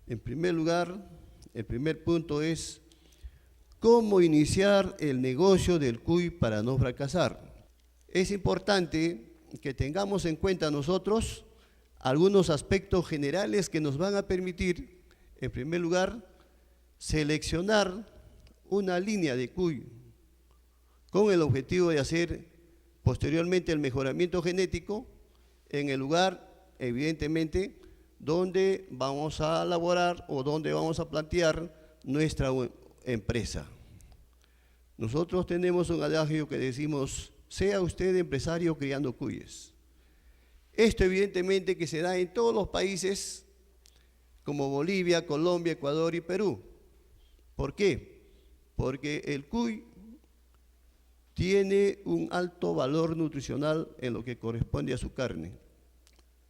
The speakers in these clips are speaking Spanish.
En primer lugar, el primer punto es cómo iniciar el negocio del cuy para no fracasar. Es importante que tengamos en cuenta nosotros algunos aspectos generales que nos van a permitir, en primer lugar, seleccionar una línea de cuy con el objetivo de hacer posteriormente el mejoramiento genético en el lugar, evidentemente, donde vamos a elaborar o donde vamos a plantear nuestra empresa. Nosotros tenemos un adagio que decimos: sea usted empresario criando cuyes. Esto evidentemente que se da en todos los países como Bolivia, Colombia, Ecuador y Perú. ¿Por qué? Porque el cuy tiene un alto valor nutricional en lo que corresponde a su carne.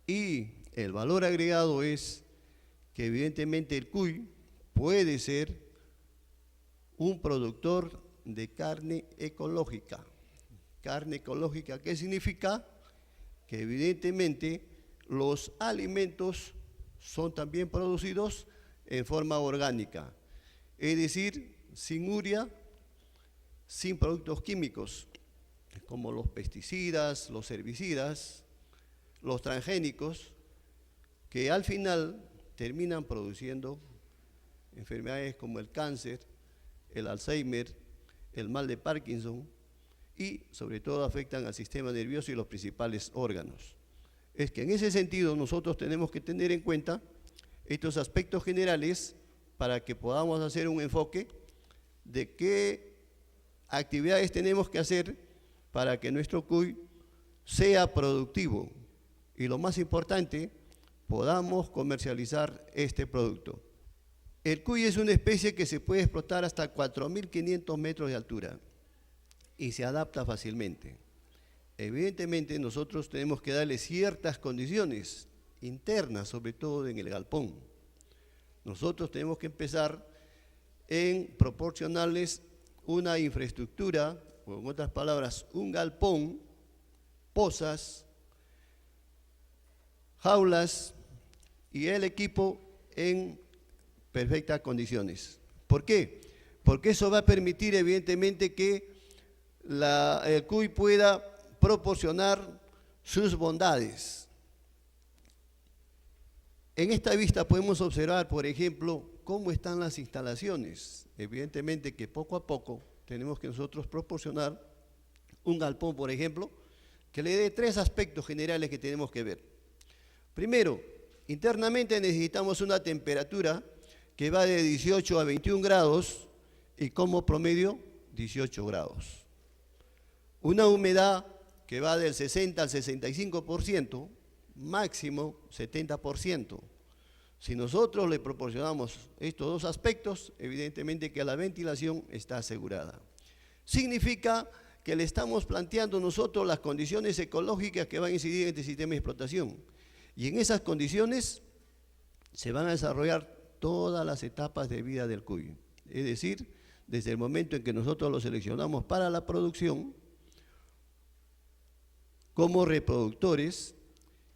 Y el valor agregado es que evidentemente el cuy puede ser un productor de carne ecológica. Carne ecológica, ¿qué significa? Que evidentemente los alimentos son también producidos en forma orgánica, es decir, sin urea, sin productos químicos, como los pesticidas, los herbicidas, los transgénicos, que al final terminan produciendo enfermedades como el cáncer, el Alzheimer, el mal de Parkinson y sobre todo afectan al sistema nervioso y los principales órganos. Es que en ese sentido nosotros tenemos que tener en cuenta estos aspectos generales para que podamos hacer un enfoque de qué actividades tenemos que hacer para que nuestro cuy sea productivo y, lo más importante, podamos comercializar este producto. El cuy es una especie que se puede explotar hasta 4.500 metros de altura y se adapta fácilmente. Evidentemente nosotros tenemos que darle ciertas condiciones internas, sobre todo en el galpón. Nosotros tenemos que empezar en proporcionarles una infraestructura, o en otras palabras, un galpón, pozas, jaulas y el equipo en perfectas condiciones. ¿Por qué? Porque eso va a permitir evidentemente que el cuy pueda proporcionar sus bondades. En esta vista podemos observar, por ejemplo, cómo están las instalaciones. Evidentemente que poco a poco tenemos que nosotros proporcionar un galpón, por ejemplo, que le dé tres aspectos generales que tenemos que ver. Primero, internamente necesitamos una temperatura que va de 18 a 21 grados y como promedio 18 grados. Una humedad que va del 60 al 65%, máximo 70%. Si nosotros le proporcionamos estos dos aspectos, evidentemente que la ventilación está asegurada. Significa que le estamos planteando nosotros las condiciones ecológicas que van a incidir en este sistema de explotación. Y en esas condiciones se van a desarrollar todas las etapas de vida del cuy. Es decir, desde el momento en que nosotros lo seleccionamos para la producción, como reproductores,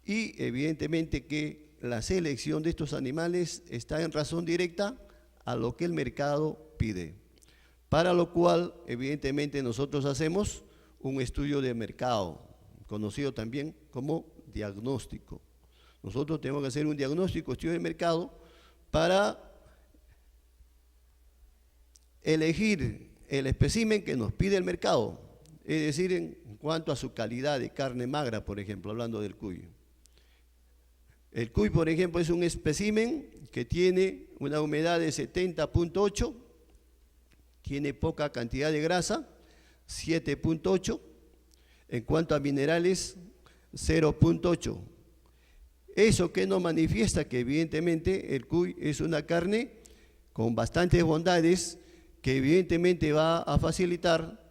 y evidentemente que la selección de estos animales está en razón directa a lo que el mercado pide. Para lo cual, evidentemente, nosotros hacemos un estudio de mercado, conocido también como diagnóstico. Nosotros tenemos que hacer un diagnóstico, estudio de mercado, para elegir el espécimen que nos pide el mercado, es decir, en cuanto a su calidad de carne magra, por ejemplo, hablando del cuy. El cuy, por ejemplo, es un espécimen que tiene una humedad de 70.8, tiene poca cantidad de grasa, 7.8, en cuanto a minerales, 0.8. Eso que nos manifiesta que evidentemente el cuy es una carne con bastantes bondades que evidentemente va a facilitar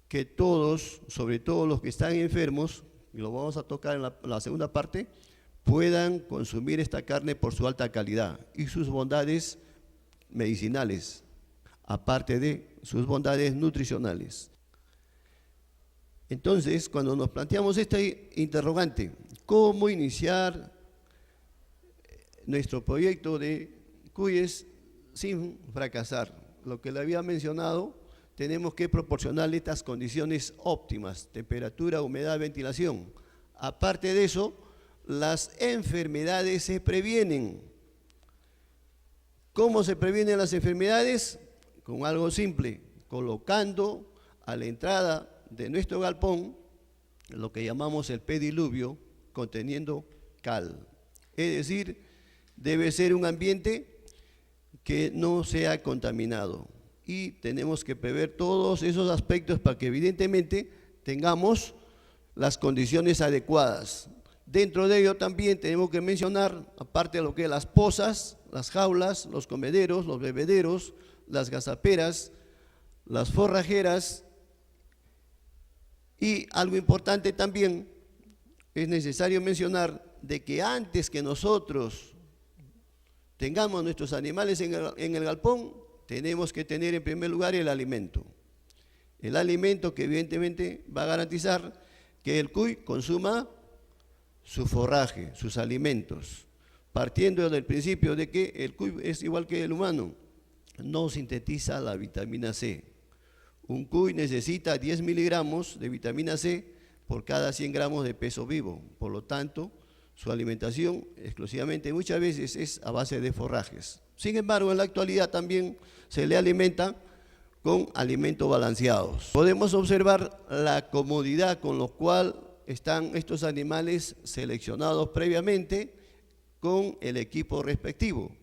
que todos, sobre todo los que están enfermos, y lo vamos a tocar en la segunda parte, puedan consumir esta carne por su alta calidad y sus bondades medicinales, aparte de sus bondades nutricionales. Entonces, cuando nos planteamos este interrogante, ¿cómo iniciar nuestro proyecto de cuyes sin fracasar. Lo que le había mencionado, tenemos que proporcionarle estas condiciones óptimas: temperatura, humedad, ventilación. Aparte de eso, las enfermedades se previenen. ¿Cómo se previenen las enfermedades? Con algo simple: colocando a la entrada de nuestro galpón lo que llamamos el pediluvio conteniendo cal. Es decir, debe ser un ambiente que no sea contaminado, y tenemos que prever todos esos aspectos para que evidentemente tengamos las condiciones adecuadas. Dentro de ello también tenemos que mencionar, aparte de lo que es las pozas, las jaulas, los comederos, los bebederos, las gazaperas, las forrajeras, y algo importante también es necesario mencionar de que antes que nosotros tengamos nuestros animales en el galpón, tenemos que tener en primer lugar el alimento. El alimento que evidentemente va a garantizar que el cuy consuma su forraje, sus alimentos, partiendo del principio de que el cuy es igual que el humano, no sintetiza la vitamina C. Un cuy necesita 10 miligramos de vitamina C por cada 100 gramos de peso vivo. Por lo tanto, su alimentación exclusivamente muchas veces es a base de forrajes. Sin embargo, en la actualidad también se le alimenta con alimentos balanceados. Podemos observar la comodidad con la cual están estos animales seleccionados previamente con el equipo respectivo.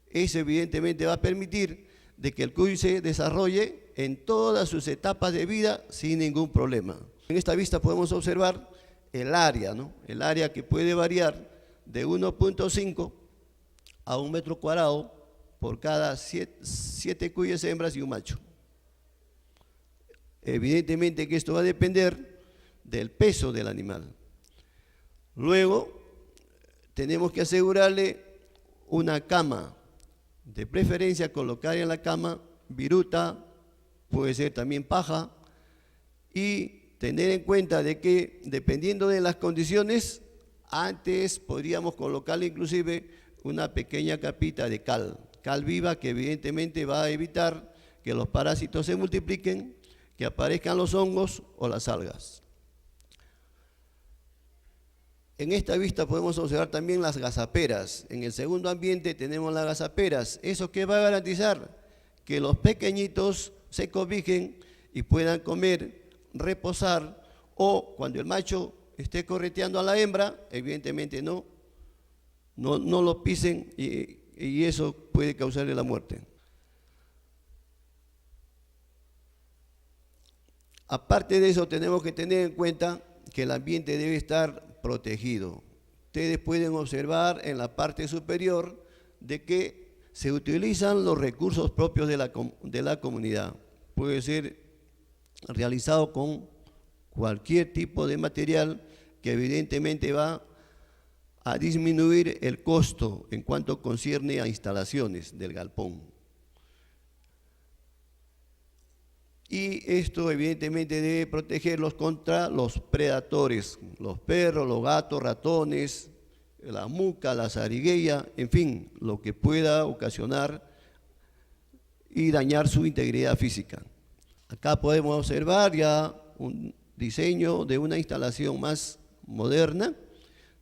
Eso evidentemente va a permitir de que el cuy se desarrolle en todas sus etapas de vida sin ningún problema. En esta vista podemos observar el área, ¿no? El área que puede variar de 1.5 a 1 metro cuadrado por cada 7 cuyes hembras y un macho. Evidentemente que esto va a depender del peso del animal. Luego tenemos que asegurarle una cama, de preferencia colocar en la cama viruta, puede ser también paja, y tener en cuenta de que dependiendo de las condiciones, antes podríamos colocarle inclusive una pequeña capita de cal viva, que evidentemente va a evitar que los parásitos se multipliquen, que aparezcan los hongos o las algas. En esta vista podemos observar también las gazaperas. En el segundo ambiente tenemos las gazaperas. ¿Eso qué va a garantizar? Que los pequeñitos se cobijen y puedan comer, reposar, o cuando el macho esté correteando a la hembra, evidentemente no lo pisen y eso puede causarle la muerte. Aparte de eso, tenemos que tener en cuenta que el ambiente debe estar protegido. Ustedes pueden observar en la parte superior de que se utilizan los recursos propios de la comunidad. Puede ser realizado con cualquier tipo de material que evidentemente va a disminuir el costo en cuanto concierne a instalaciones del galpón. Y esto evidentemente debe protegerlos contra los predadores, los perros, los gatos, ratones, la muca, la zarigueya, en fin, lo que pueda ocasionar y dañar su integridad física. Acá podemos observar ya un diseño de una instalación más moderna,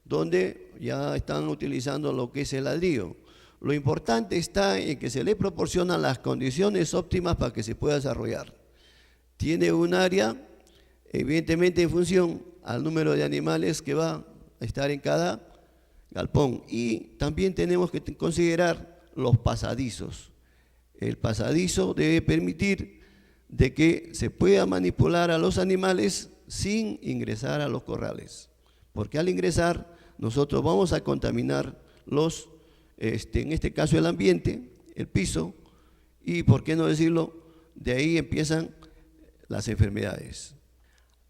donde ya están utilizando lo que es el ladrillo. Lo importante está en que se le proporcionan las condiciones óptimas para que se pueda desarrollar. Tiene un área, evidentemente en función al número de animales que va a estar en cada galpón. Y también tenemos que considerar los pasadizos. El pasadizo debe permitir de que se pueda manipular a los animales sin ingresar a los corrales. Porque al ingresar nosotros vamos a contaminar en este caso el ambiente, el piso, y por qué no decirlo, de ahí empiezan las enfermedades.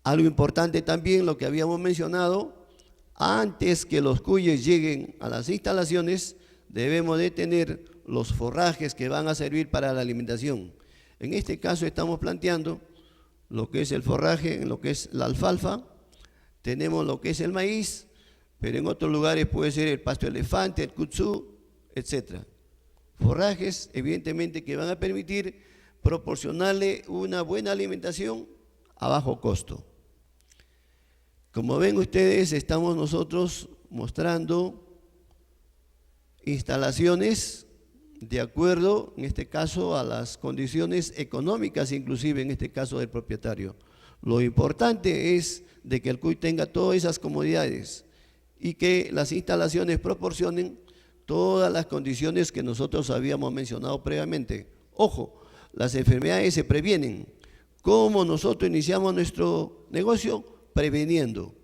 Algo importante también, lo que habíamos mencionado, antes que los cuyes lleguen a las instalaciones, debemos de tener los forrajes que van a servir para la alimentación. En este caso estamos planteando lo que es el forraje, lo que es la alfalfa, tenemos lo que es el maíz, pero en otros lugares puede ser el pasto elefante, el kudzu, etc. Forrajes, evidentemente, que van a permitir proporcionarle una buena alimentación a bajo costo. Como ven ustedes, estamos nosotros mostrando instalaciones de acuerdo, en este caso, a las condiciones económicas, inclusive en este caso del propietario. Lo importante es de que el CUI tenga todas esas comodidades y que las instalaciones proporcionen todas las condiciones que nosotros habíamos mencionado previamente. Ojo, las enfermedades se previenen. ¿Cómo nosotros iniciamos nuestro negocio? Previniendo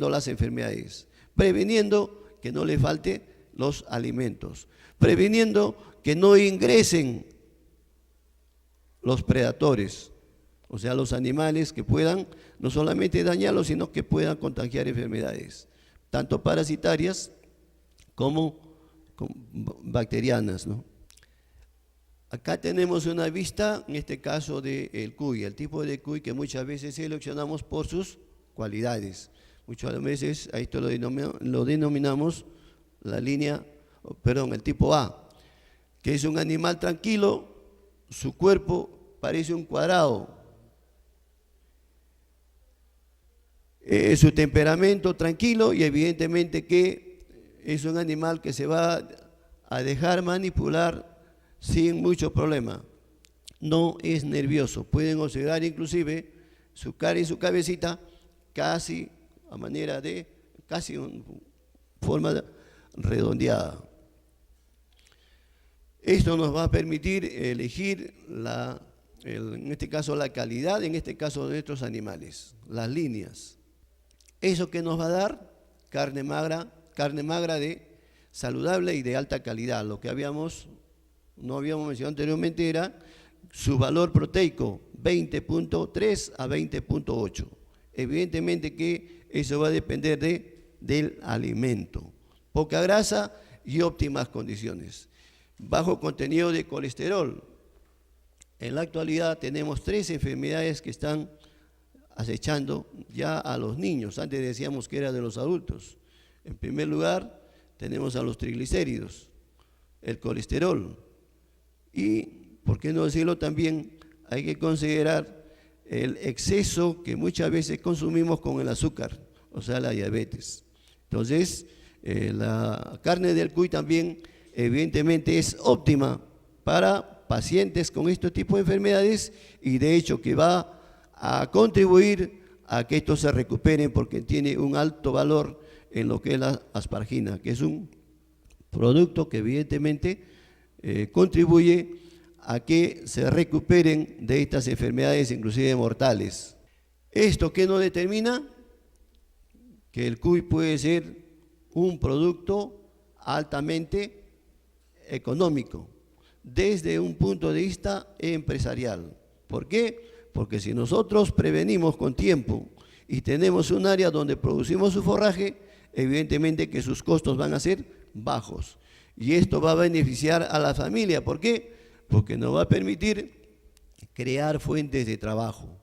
las enfermedades, previniendo que no le falte los alimentos, previniendo que no ingresen los predadores, o sea, los animales que puedan no solamente dañarlos, sino que puedan contagiar enfermedades, tanto parasitarias como bacterianas, ¿no? Acá tenemos una vista, en este caso del cuy, el tipo de cuy que muchas veces seleccionamos por sus cualidades. Muchas veces a esto lo denominamos el tipo A, que es un animal tranquilo, su cuerpo parece un cuadrado, su temperamento tranquilo y evidentemente que es un animal que se va a dejar manipular sin mucho problema. No es nervioso. Pueden observar inclusive su cara y su cabecita casi a manera de, forma redondeada. Esto nos va a permitir elegir en este caso la calidad, en este caso de nuestros animales, las líneas. ¿Eso que nos va a dar? Carne magra de saludable y de alta calidad. Lo que no habíamos mencionado anteriormente era su valor proteico, 20.3 a 20.8. Evidentemente que eso va a depender del alimento. Poca grasa y óptimas condiciones. Bajo contenido de colesterol. En la actualidad tenemos 3 enfermedades que están acechando ya a los niños. Antes decíamos que era de los adultos. En primer lugar, tenemos a los triglicéridos, el colesterol y, por qué no decirlo también, hay que considerar el exceso que muchas veces consumimos con el azúcar, o sea, la diabetes. Entonces, la carne del cuy también, evidentemente, es óptima para pacientes con este tipo de enfermedades y, de hecho, que va a contribuir a que estos se recuperen porque tiene un alto valor en lo que es la asparagina, que es un producto que evidentemente contribuye a que se recuperen de estas enfermedades, inclusive mortales. ¿Esto qué nos determina? Que el cuy puede ser un producto altamente económico, desde un punto de vista empresarial. ¿Por qué? Porque si nosotros prevenimos con tiempo y tenemos un área donde producimos su forraje, evidentemente que sus costos van a ser bajos. Y esto va a beneficiar a la familia. ¿Por qué? Porque nos va a permitir crear fuentes de trabajo,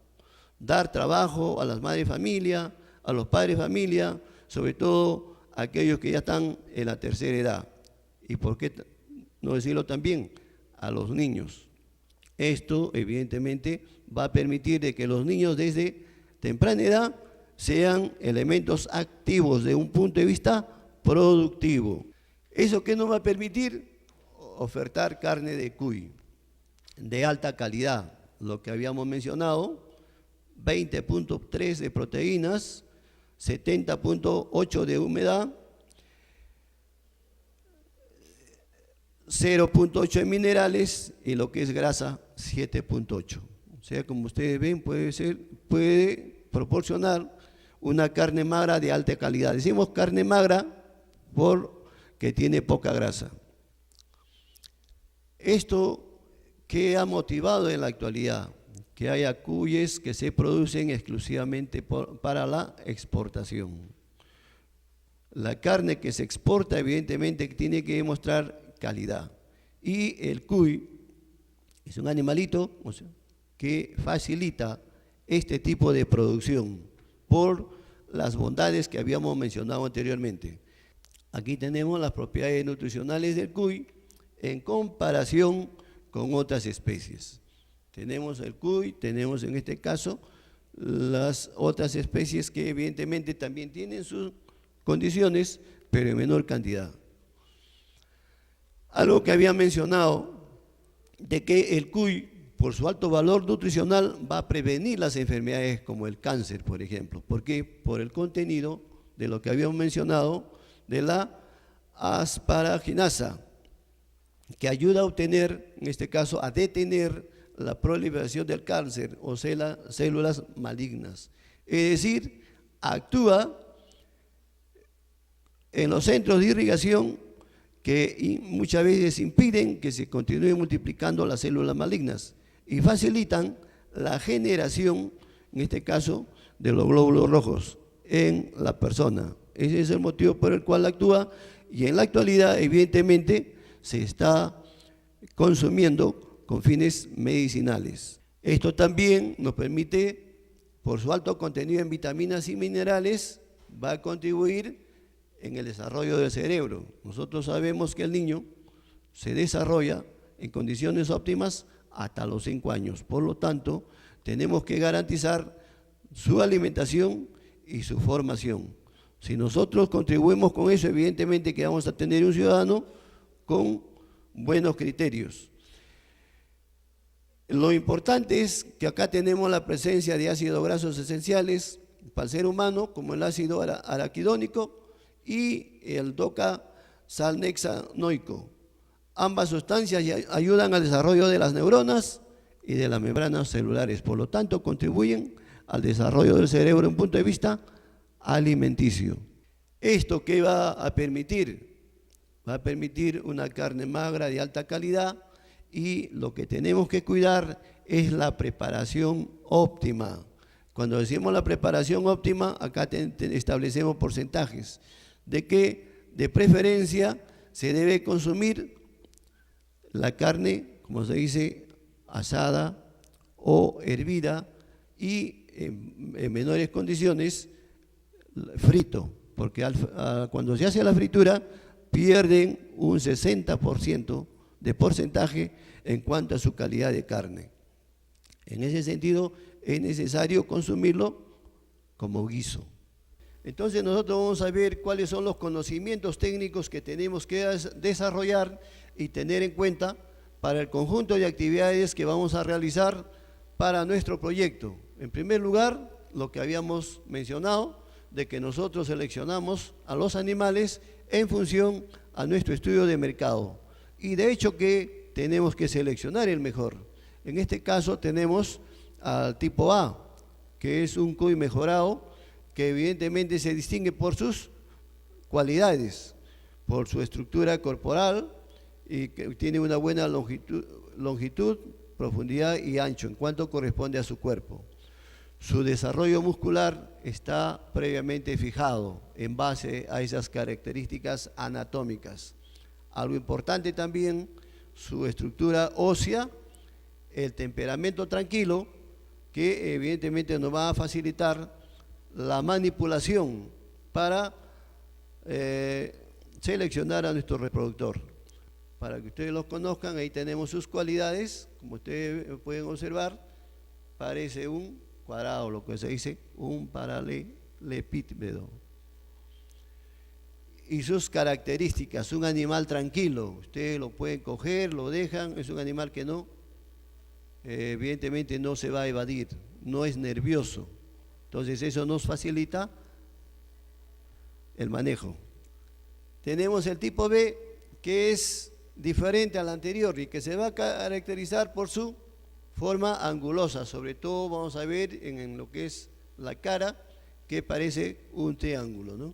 dar trabajo a las madres de familia, a los padres de familia, sobre todo a aquellos que ya están en la tercera edad. Y por qué no decirlo también, a los niños. Esto evidentemente va a permitir de que los niños desde temprana edad sean elementos activos de un punto de vista productivo. ¿Eso qué nos va a permitir? Ofertar carne de cuy de alta calidad, lo que habíamos mencionado, 20.3 de proteínas, 70.8 de humedad, 0.8 de minerales y lo que es grasa, 7.8. O sea, como ustedes ven, puede proporcionar una carne magra de alta calidad. Decimos carne magra porque tiene poca grasa. Esto que ha motivado en la actualidad que haya cuyes que se producen exclusivamente para la exportación. La carne que se exporta evidentemente tiene que demostrar calidad. Y el cuy es un animalito, o sea, que facilita este tipo de producción por las bondades que habíamos mencionado anteriormente. Aquí tenemos las propiedades nutricionales del cuy en comparación con otras especies. Tenemos el cuy, tenemos en este caso las otras especies que evidentemente también tienen sus condiciones, pero en menor cantidad. Algo que había mencionado, de que el cuy, por su alto valor nutricional, va a prevenir las enfermedades como el cáncer, por ejemplo. ¿Por qué? Por el contenido de lo que habíamos mencionado de la asparaginasa, que ayuda a obtener, en este caso, a detener la proliferación del cáncer o células malignas. Es decir, actúa en los centros de irrigación que muchas veces impiden que se continúen multiplicando las células malignas y facilitan la generación, en este caso, de los glóbulos rojos en la persona. Ese es el motivo por el cual actúa, y en la actualidad, evidentemente, se está consumiendo con fines medicinales. Esto también nos permite, por su alto contenido en vitaminas y minerales, va a contribuir en el desarrollo del cerebro. Nosotros sabemos que el niño se desarrolla en condiciones óptimas hasta los 5 años. Por lo tanto, tenemos que garantizar su alimentación y su formación. Si nosotros contribuimos con eso, evidentemente que vamos a tener un ciudadano con buenos criterios. Lo importante es que acá tenemos la presencia de ácidos grasos esenciales para el ser humano, como el ácido araquidónico y el docosahexaenoico. Ambas sustancias ayudan al desarrollo de las neuronas y de las membranas celulares, por lo tanto contribuyen al desarrollo del cerebro en punto de vista alimenticio. ¿Esto qué va a permitir? Va a permitir una carne magra de alta calidad, y lo que tenemos que cuidar es la preparación óptima. Cuando decimos la preparación óptima, acá establecemos porcentajes de que de preferencia se debe consumir la carne, como se dice, asada o hervida, y en menores condiciones frito, porque cuando se hace la fritura pierden un 60% de porcentaje en cuanto a su calidad de carne. En ese sentido, es necesario consumirlo como guiso. Entonces nosotros vamos a ver cuáles son los conocimientos técnicos que tenemos que desarrollar y tener en cuenta para el conjunto de actividades que vamos a realizar para nuestro proyecto. En primer lugar, lo que habíamos mencionado, de que nosotros seleccionamos a los animales en función a nuestro estudio de mercado. Y de hecho que tenemos que seleccionar el mejor. En este caso tenemos al tipo A, que es un cuy mejorado, que evidentemente se distingue por sus cualidades, por su estructura corporal, y que tiene una buena longitud, profundidad y ancho en cuanto corresponde a su cuerpo. Su desarrollo muscular está previamente fijado en base a esas características anatómicas. Algo importante también, su estructura ósea, el temperamento tranquilo, que evidentemente nos va a facilitar la manipulación para seleccionar a nuestro reproductor. Para que ustedes los conozcan, ahí tenemos sus cualidades, como ustedes pueden observar, parece un cuadrado, lo que se dice un paralelepípedo. Y sus características, un animal tranquilo, ustedes lo pueden coger, lo dejan, es un animal que no, evidentemente no se va a evadir, no es nervioso, entonces eso nos facilita el manejo. Tenemos el tipo B, que es diferente al anterior y que se va a caracterizar por su forma angulosa, sobre todo vamos a ver en lo que es la cara, que parece un triángulo, ¿no?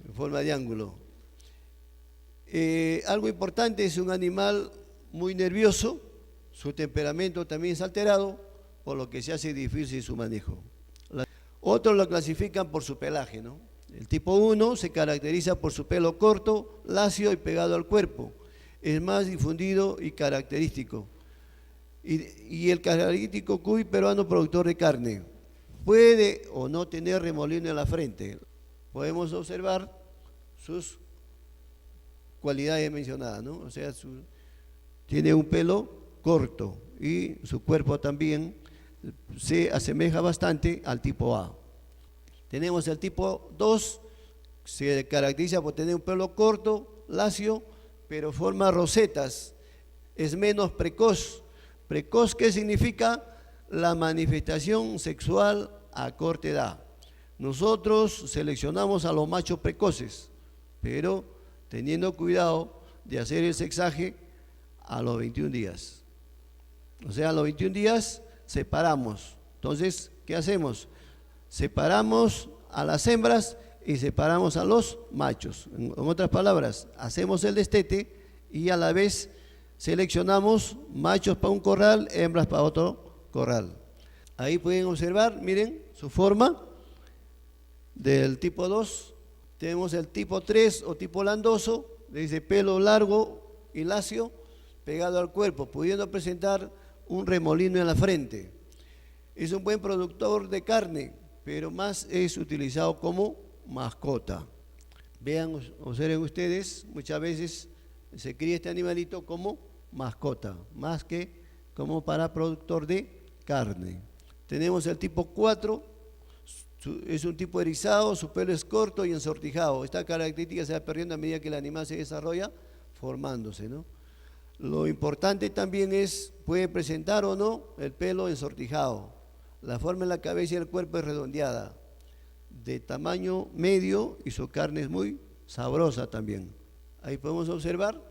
En forma de ángulo. Algo importante, es un animal muy nervioso, su temperamento también es alterado, por lo que se hace difícil su manejo. Otros lo clasifican por su pelaje, ¿no? El tipo 1 se caracteriza por su pelo corto, lacio y pegado al cuerpo. Es más difundido y característico. Y el característico cuy peruano productor de carne. Puede o no tener remolino en la frente. Podemos observar sus cualidades mencionadas, ¿no? O sea, tiene un pelo corto y su cuerpo también se asemeja bastante al tipo A. Tenemos el tipo 2, se caracteriza por tener un pelo corto, lacio, pero forma rosetas, es menos precoz. Precoz, ¿qué significa? La manifestación sexual a corta edad. Nosotros seleccionamos a los machos precoces, pero teniendo cuidado de hacer el sexaje a los 21 días. O sea, a los 21 días separamos. Entonces, ¿qué hacemos? Separamos a las hembras y separamos a los machos. En otras palabras, hacemos el destete y a la vez seleccionamos machos para un corral, hembras para otro corral. Ahí pueden observar, miren, su forma del tipo 2. Tenemos el tipo 3 o tipo landoso, dice pelo largo y lacio pegado al cuerpo, pudiendo presentar un remolino en la frente. Es un buen productor de carne, pero más es utilizado como mascota. Vean, observen ustedes, muchas veces se cría este animalito como mascota, más que como para productor de carne. Tenemos el tipo 4, es un tipo erizado, su pelo es corto y ensortijado. Esta característica se va perdiendo a medida que el animal se desarrolla, formándose, ¿no? Lo importante también es, puede presentar o no el pelo ensortijado. La forma en la cabeza y el cuerpo es redondeada, de tamaño medio, y su carne es muy sabrosa también. Ahí podemos observar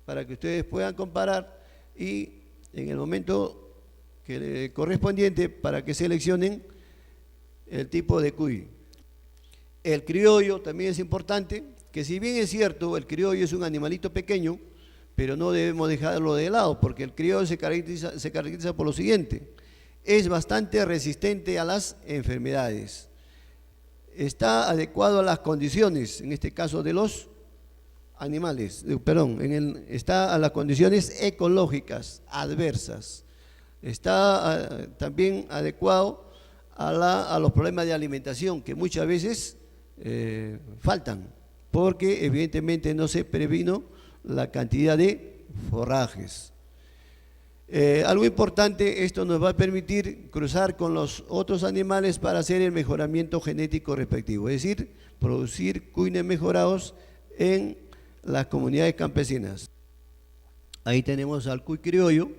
para que ustedes puedan comparar y en el momento correspondiente para que seleccionen el tipo de cuy. El criollo también es importante, que si bien es cierto, el criollo es un animalito pequeño, pero no debemos dejarlo de lado, porque el criollo se caracteriza por lo siguiente: es bastante resistente a las enfermedades, está adecuado a las condiciones, en este caso de los animales, está a las condiciones ecológicas adversas, está también adecuado a los problemas de alimentación que muchas veces faltan, porque evidentemente no se previno la cantidad de forrajes. Algo importante, esto nos va a permitir cruzar con los otros animales para hacer el mejoramiento genético respectivo, es decir, producir cuines mejorados en las comunidades campesinas. Ahí tenemos al cuy criollo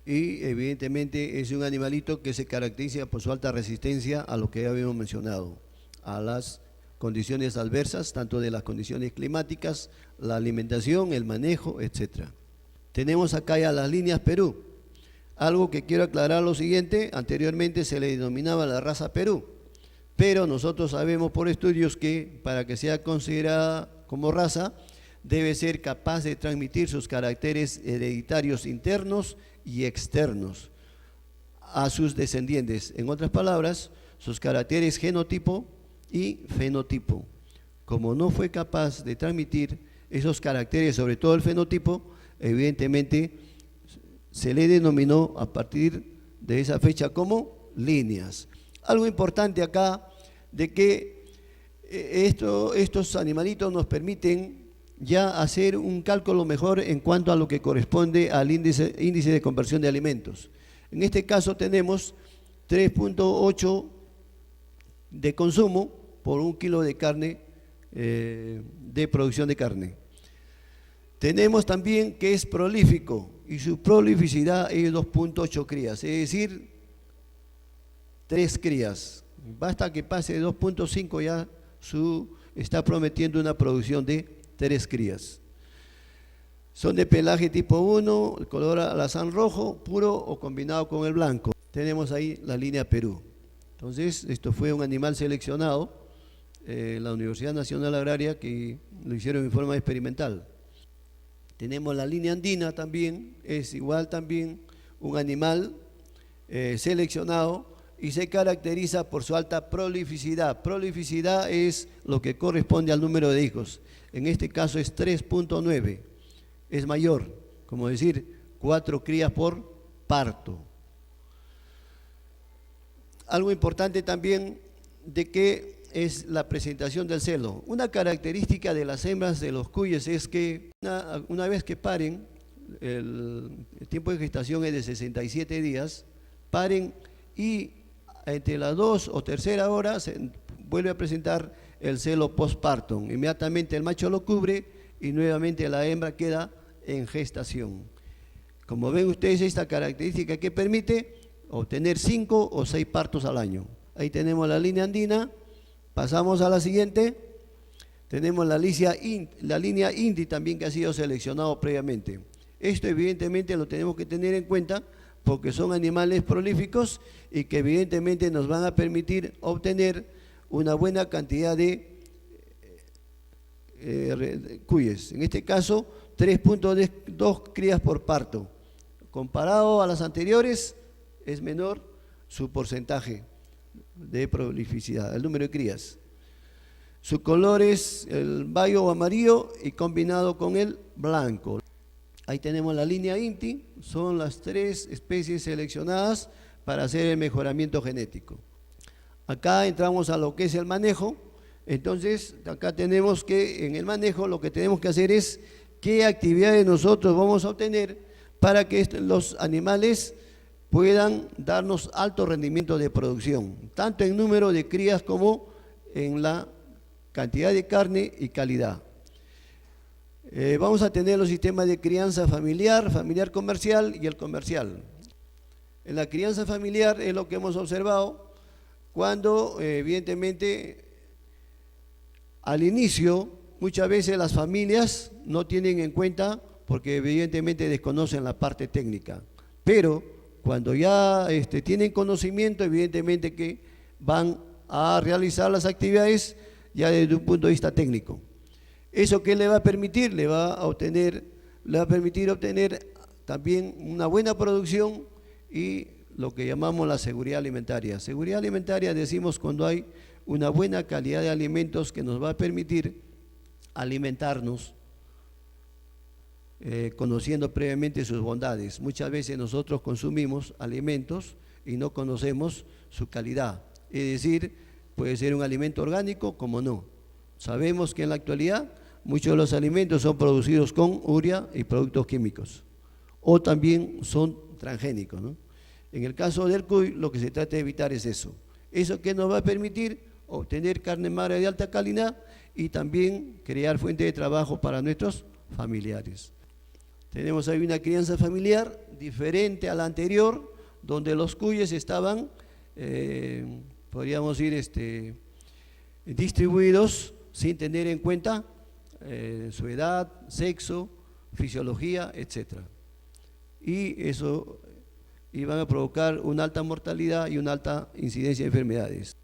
y evidentemente es un animalito que se caracteriza por su alta resistencia a lo que ya habíamos mencionado, a las condiciones adversas, tanto de las condiciones climáticas, la alimentación, el manejo, etc. Tenemos acá ya las líneas Perú. Algo que quiero aclarar lo siguiente: anteriormente se le denominaba la raza Perú, pero nosotros sabemos por estudios que para que sea considerada como raza debe ser capaz de transmitir sus caracteres hereditarios internos y externos a sus descendientes. En otras palabras, sus caracteres genotipo y fenotipo. Como no fue capaz de transmitir esos caracteres, sobre todo el fenotipo, evidentemente se le denominó a partir de esa fecha como líneas. Algo importante acá, de que estos animalitos nos permiten ya hacer un cálculo mejor en cuanto a lo que corresponde al índice de conversión de alimentos. En este caso tenemos 3.8 de consumo por 1 kilo de carne, de producción de carne. Tenemos también que es prolífico y su prolificidad es 2.8 crías, es decir, 3 crías. Basta que pase de 2.5 ya está prometiendo una producción de 3 crías. Son de pelaje tipo 1, el color alazán rojo, puro o combinado con el blanco. Tenemos ahí la línea Perú. Entonces, esto fue un animal seleccionado, la Universidad Nacional Agraria, que lo hicieron en forma experimental. Tenemos la línea andina también, es igual también un animal seleccionado y se caracteriza por su alta prolificidad. Prolificidad es lo que corresponde al número de hijos. En este caso es 3.9, es mayor, como decir 4 crías por parto. Algo importante también de que es la presentación del celo. Una característica de las hembras de los cuyes es que una vez que paren, el tiempo de gestación es de 67 días, paren y entre la 2 o tercera hora se vuelve a presentar el celo postpartum. Inmediatamente el macho lo cubre y nuevamente la hembra queda en gestación. Como ven ustedes, esta característica que permite obtener 5 o 6 partos al año. Ahí tenemos la línea andina. Pasamos a la siguiente. Tenemos la línea Indy también, que ha sido seleccionado previamente. Esto evidentemente lo tenemos que tener en cuenta porque son animales prolíficos y que evidentemente nos van a permitir obtener una buena cantidad de cuyes. En este caso, 3.2 crías por parto. Comparado a las anteriores, es menor su porcentaje de prolificidad, el número de crías. Su color es el bayo o amarillo y combinado con el blanco. Ahí tenemos la línea INTI, son las 3 especies seleccionadas para hacer el mejoramiento genético. Acá entramos a lo que es el manejo. Entonces, acá tenemos que en el manejo lo que tenemos que hacer es qué actividades nosotros vamos a obtener para que los animales puedan darnos alto rendimiento de producción, tanto en número de crías como en la cantidad de carne y calidad. Vamos a tener los sistemas de crianza familiar, familiar comercial y el comercial. En la crianza familiar es lo que hemos observado cuando evidentemente al inicio muchas veces las familias no tienen en cuenta porque evidentemente desconocen la parte técnica, pero cuando ya tienen conocimiento, evidentemente que van a realizar las actividades ya desde un punto de vista técnico. ¿Eso qué le va a permitir? Le va a permitir obtener también una buena producción y lo que llamamos la seguridad alimentaria. Seguridad alimentaria decimos cuando hay una buena calidad de alimentos que nos va a permitir alimentarnos conociendo previamente sus bondades. Muchas veces nosotros consumimos alimentos y no conocemos su calidad. Es decir, puede ser un alimento orgánico como no. Sabemos que en la actualidad muchos de los alimentos son producidos con urea y productos químicos o también son transgénicos, ¿no? En el caso del cuy lo que se trata de evitar es eso. Eso que nos va a permitir obtener carne magra de alta calidad y también crear fuente de trabajo para nuestros familiares. Tenemos ahí una crianza familiar diferente a la anterior, donde los cuyes estaban, podríamos decir, distribuidos sin tener en cuenta su edad, sexo, fisiología, etc. Y eso iban a provocar una alta mortalidad y una alta incidencia de enfermedades.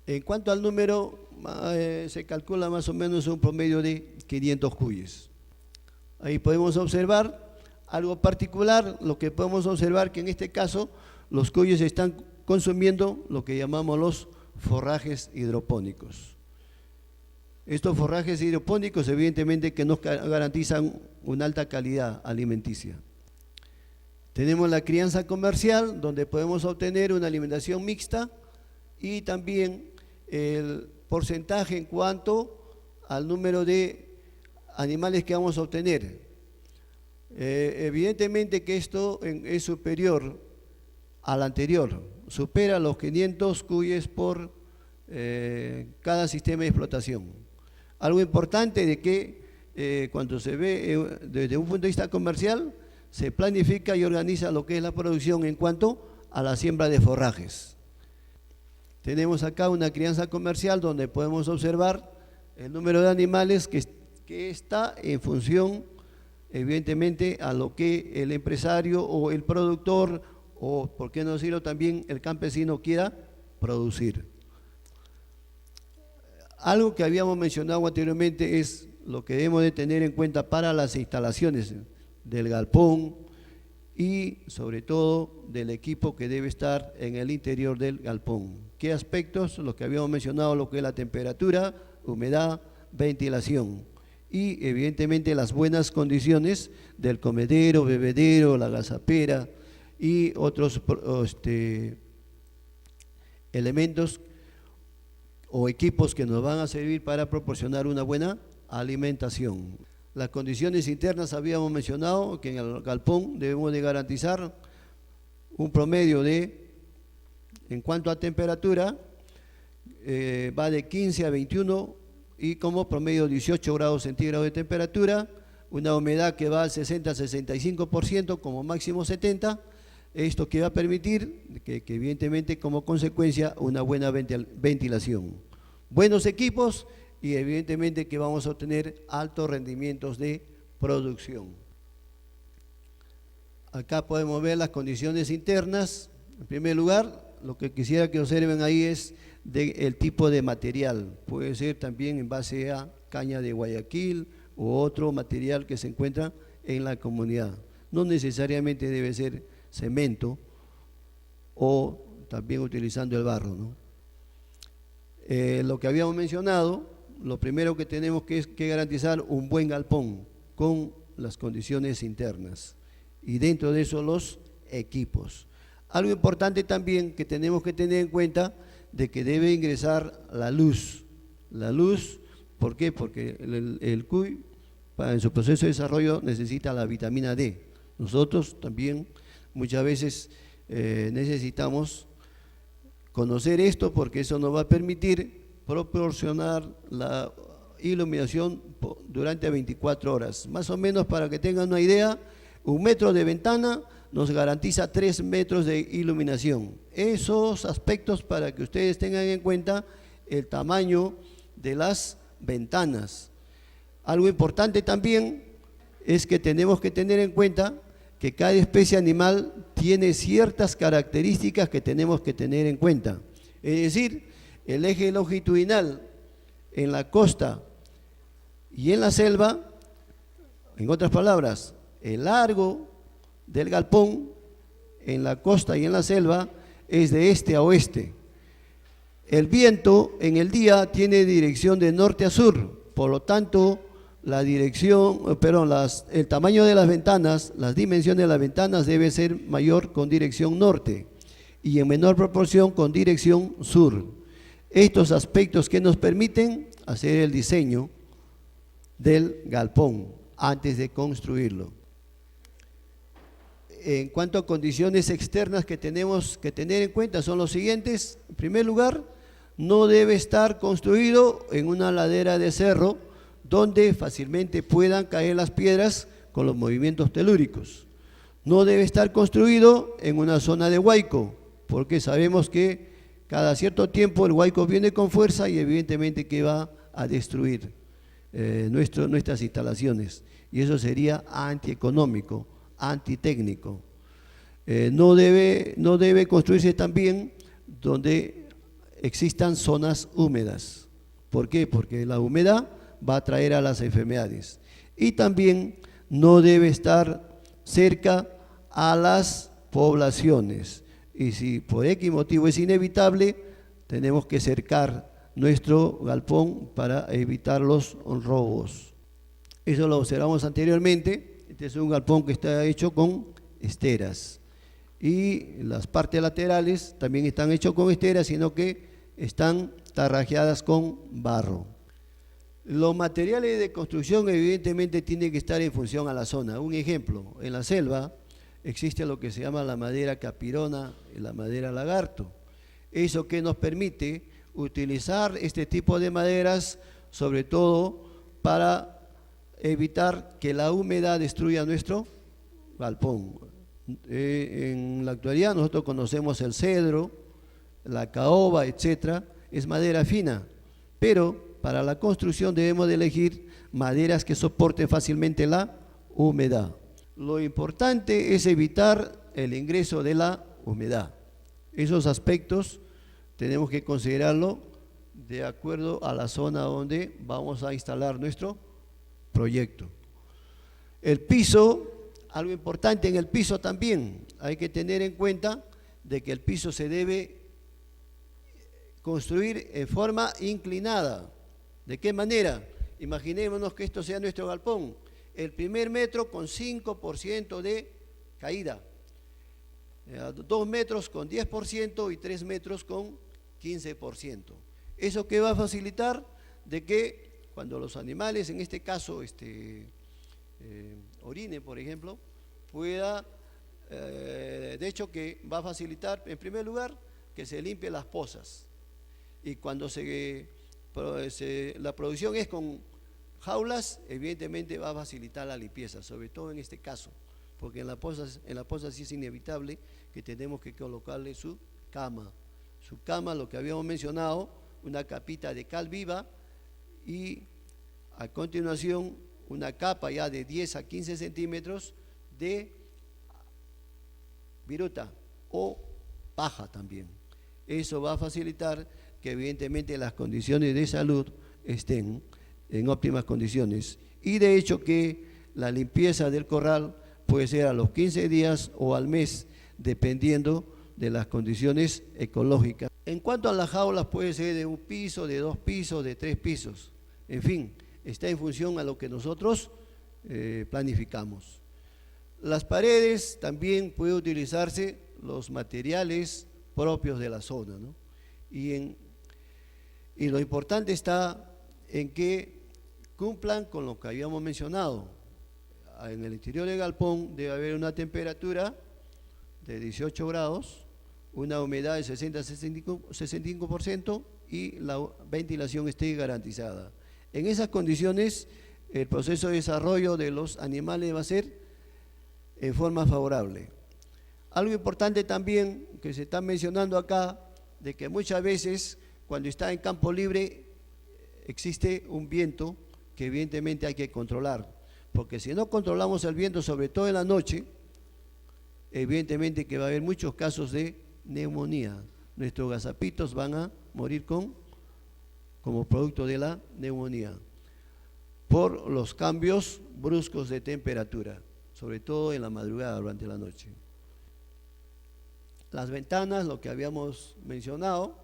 En cuanto al número, se calcula más o menos un promedio de 500 cuyes. Ahí podemos observar algo particular, lo que podemos observar que en este caso los cuyes están consumiendo lo que llamamos los forrajes hidropónicos. Estos forrajes hidropónicos evidentemente que nos garantizan una alta calidad alimenticia. Tenemos la crianza comercial, donde podemos obtener una alimentación mixta y también el porcentaje en cuanto al número de animales que vamos a obtener. Evidentemente que esto es superior al anterior, supera los 500 cuyes por cada sistema de explotación. Algo importante de que cuando se ve desde un punto de vista comercial, se planifica y organiza lo que es la producción en cuanto a la siembra de forrajes. Tenemos acá una crianza comercial donde podemos observar el número de animales que está en función, evidentemente, a lo que el empresario o el productor, o por qué no decirlo también, el campesino quiera producir. Algo que habíamos mencionado anteriormente es lo que debemos de tener en cuenta para las instalaciones del galpón y sobre todo del equipo que debe estar en el interior del galpón. ¿Qué aspectos? Los que habíamos mencionado, lo que es la temperatura, humedad, ventilación y evidentemente las buenas condiciones del comedero, bebedero, la gazapera y otros elementos o equipos que nos van a servir para proporcionar una buena alimentación. Las condiciones internas habíamos mencionado que en el galpón debemos de garantizar un promedio de, en cuanto a temperatura, va de 15 a 21 y como promedio 18 grados centígrados de temperatura, una humedad que va al 60 a 65%, como máximo 70%, esto que va a permitir que evidentemente como consecuencia una buena ventilación. Buenos equipos y evidentemente que vamos a obtener altos rendimientos de producción. Acá podemos ver las condiciones internas. En primer lugar, lo que quisiera que observen ahí es el tipo de material. Puede ser también en base a caña de Guayaquil u otro material que se encuentra en la comunidad. No necesariamente debe ser cemento o también utilizando el barro, ¿no? Lo que habíamos mencionado, lo primero que tenemos que garantizar un buen galpón con las condiciones internas y dentro de eso los equipos. Algo importante también que tenemos que tener en cuenta de que debe ingresar la luz. La luz, ¿por qué? Porque el cuy en su proceso de desarrollo necesita la vitamina D. Nosotros también muchas veces necesitamos conocer esto porque eso nos va a permitir proporcionar la iluminación durante 24 horas. Más o menos para que tengan una idea, 1 metro de ventana nos garantiza 3 metros de iluminación. Esos aspectos para que ustedes tengan en cuenta el tamaño de las ventanas. Algo importante también es que tenemos que tener en cuenta que cada especie animal tiene ciertas características que tenemos que tener en cuenta. Es decir, el eje longitudinal en la costa y en la selva, en otras palabras, el largo del galpón en la costa y en la selva es de este a oeste. El viento en el día tiene dirección de norte a sur, por lo tanto, la dirección, el tamaño de las ventanas, las dimensiones de las ventanas debe ser mayor con dirección norte y en menor proporción con dirección sur. Estos aspectos que nos permiten hacer el diseño del galpón antes de construirlo. En cuanto a condiciones externas que tenemos que tener en cuenta son los siguientes. En primer lugar, no debe estar construido en una ladera de cerro donde fácilmente puedan caer las piedras con los movimientos telúricos. No debe estar construido en una zona de huaico, porque sabemos que cada cierto tiempo el huaico viene con fuerza y evidentemente que va a destruir nuestras instalaciones. Y eso sería antieconómico, antitécnico. No debe construirse también donde existan zonas húmedas. ¿Por qué? Porque la humedad va a traer a las enfermedades. Y también no debe estar cerca a las poblaciones. Y si por X motivo es inevitable, tenemos que cercar nuestro galpón para evitar los robos. Eso lo observamos anteriormente. Este es un galpón que está hecho con esteras. Y las partes laterales también están hechas con esteras, sino que están tarrajeadas con barro. Los materiales de construcción evidentemente tienen que estar en función a la zona. Un ejemplo, en la selva existe lo que se llama la madera capirona y la madera lagarto. Eso que nos permite utilizar este tipo de maderas, sobre todo para evitar que la humedad destruya nuestro galpón. En la actualidad nosotros conocemos el cedro, la caoba, etcétera, es madera fina, pero para la construcción debemos de elegir maderas que soporten fácilmente la humedad. Lo importante es evitar el ingreso de la humedad. Esos aspectos tenemos que considerarlo de acuerdo a la zona donde vamos a instalar nuestro proyecto. El piso, algo importante en el piso también, hay que tener en cuenta de que el piso se debe construir en forma inclinada. ¿De qué manera? Imaginémonos que esto sea nuestro galpón. El primer metro con 5% de caída, 2 metros con 10% y 3 metros con 15%. ¿Eso qué va a facilitar? De que cuando los animales, en este caso, orinen, por ejemplo, pueda, de hecho que va a facilitar, en primer lugar, que se limpie las pozas. Y cuando la producción es con jaulas, evidentemente va a facilitar la limpieza, sobre todo en este caso, porque en la poza sí es inevitable que tenemos que colocarle su cama. Su cama, lo que habíamos mencionado, una capita de cal viva y a continuación una capa ya de 10 a 15 centímetros de viruta o paja también. Eso va a facilitar que evidentemente las condiciones de salud estén en óptimas condiciones. Y de hecho que la limpieza del corral puede ser a los 15 días o al mes, dependiendo de las condiciones ecológicas. En cuanto a las jaulas, puede ser de 1 piso, de 2 pisos, de 3 pisos. En fin, está en función a lo que nosotros planificamos. Las paredes también pueden utilizarse los materiales propios de la zona, ¿no? Y lo importante está en que cumplan con lo que habíamos mencionado. En el interior del galpón debe haber una temperatura de 18 grados, una humedad de 60-65% y la ventilación esté garantizada. En esas condiciones, el proceso de desarrollo de los animales va a ser en forma favorable. Algo importante también que se está mencionando acá, de que muchas veces cuando está en campo libre existe un viento que evidentemente hay que controlar, porque si no controlamos el viento, sobre todo en la noche, evidentemente que va a haber muchos casos de neumonía. Nuestros gazapitos van a morir como producto de la neumonía por los cambios bruscos de temperatura, sobre todo en la madrugada, durante la noche. Las ventanas, lo que habíamos mencionado,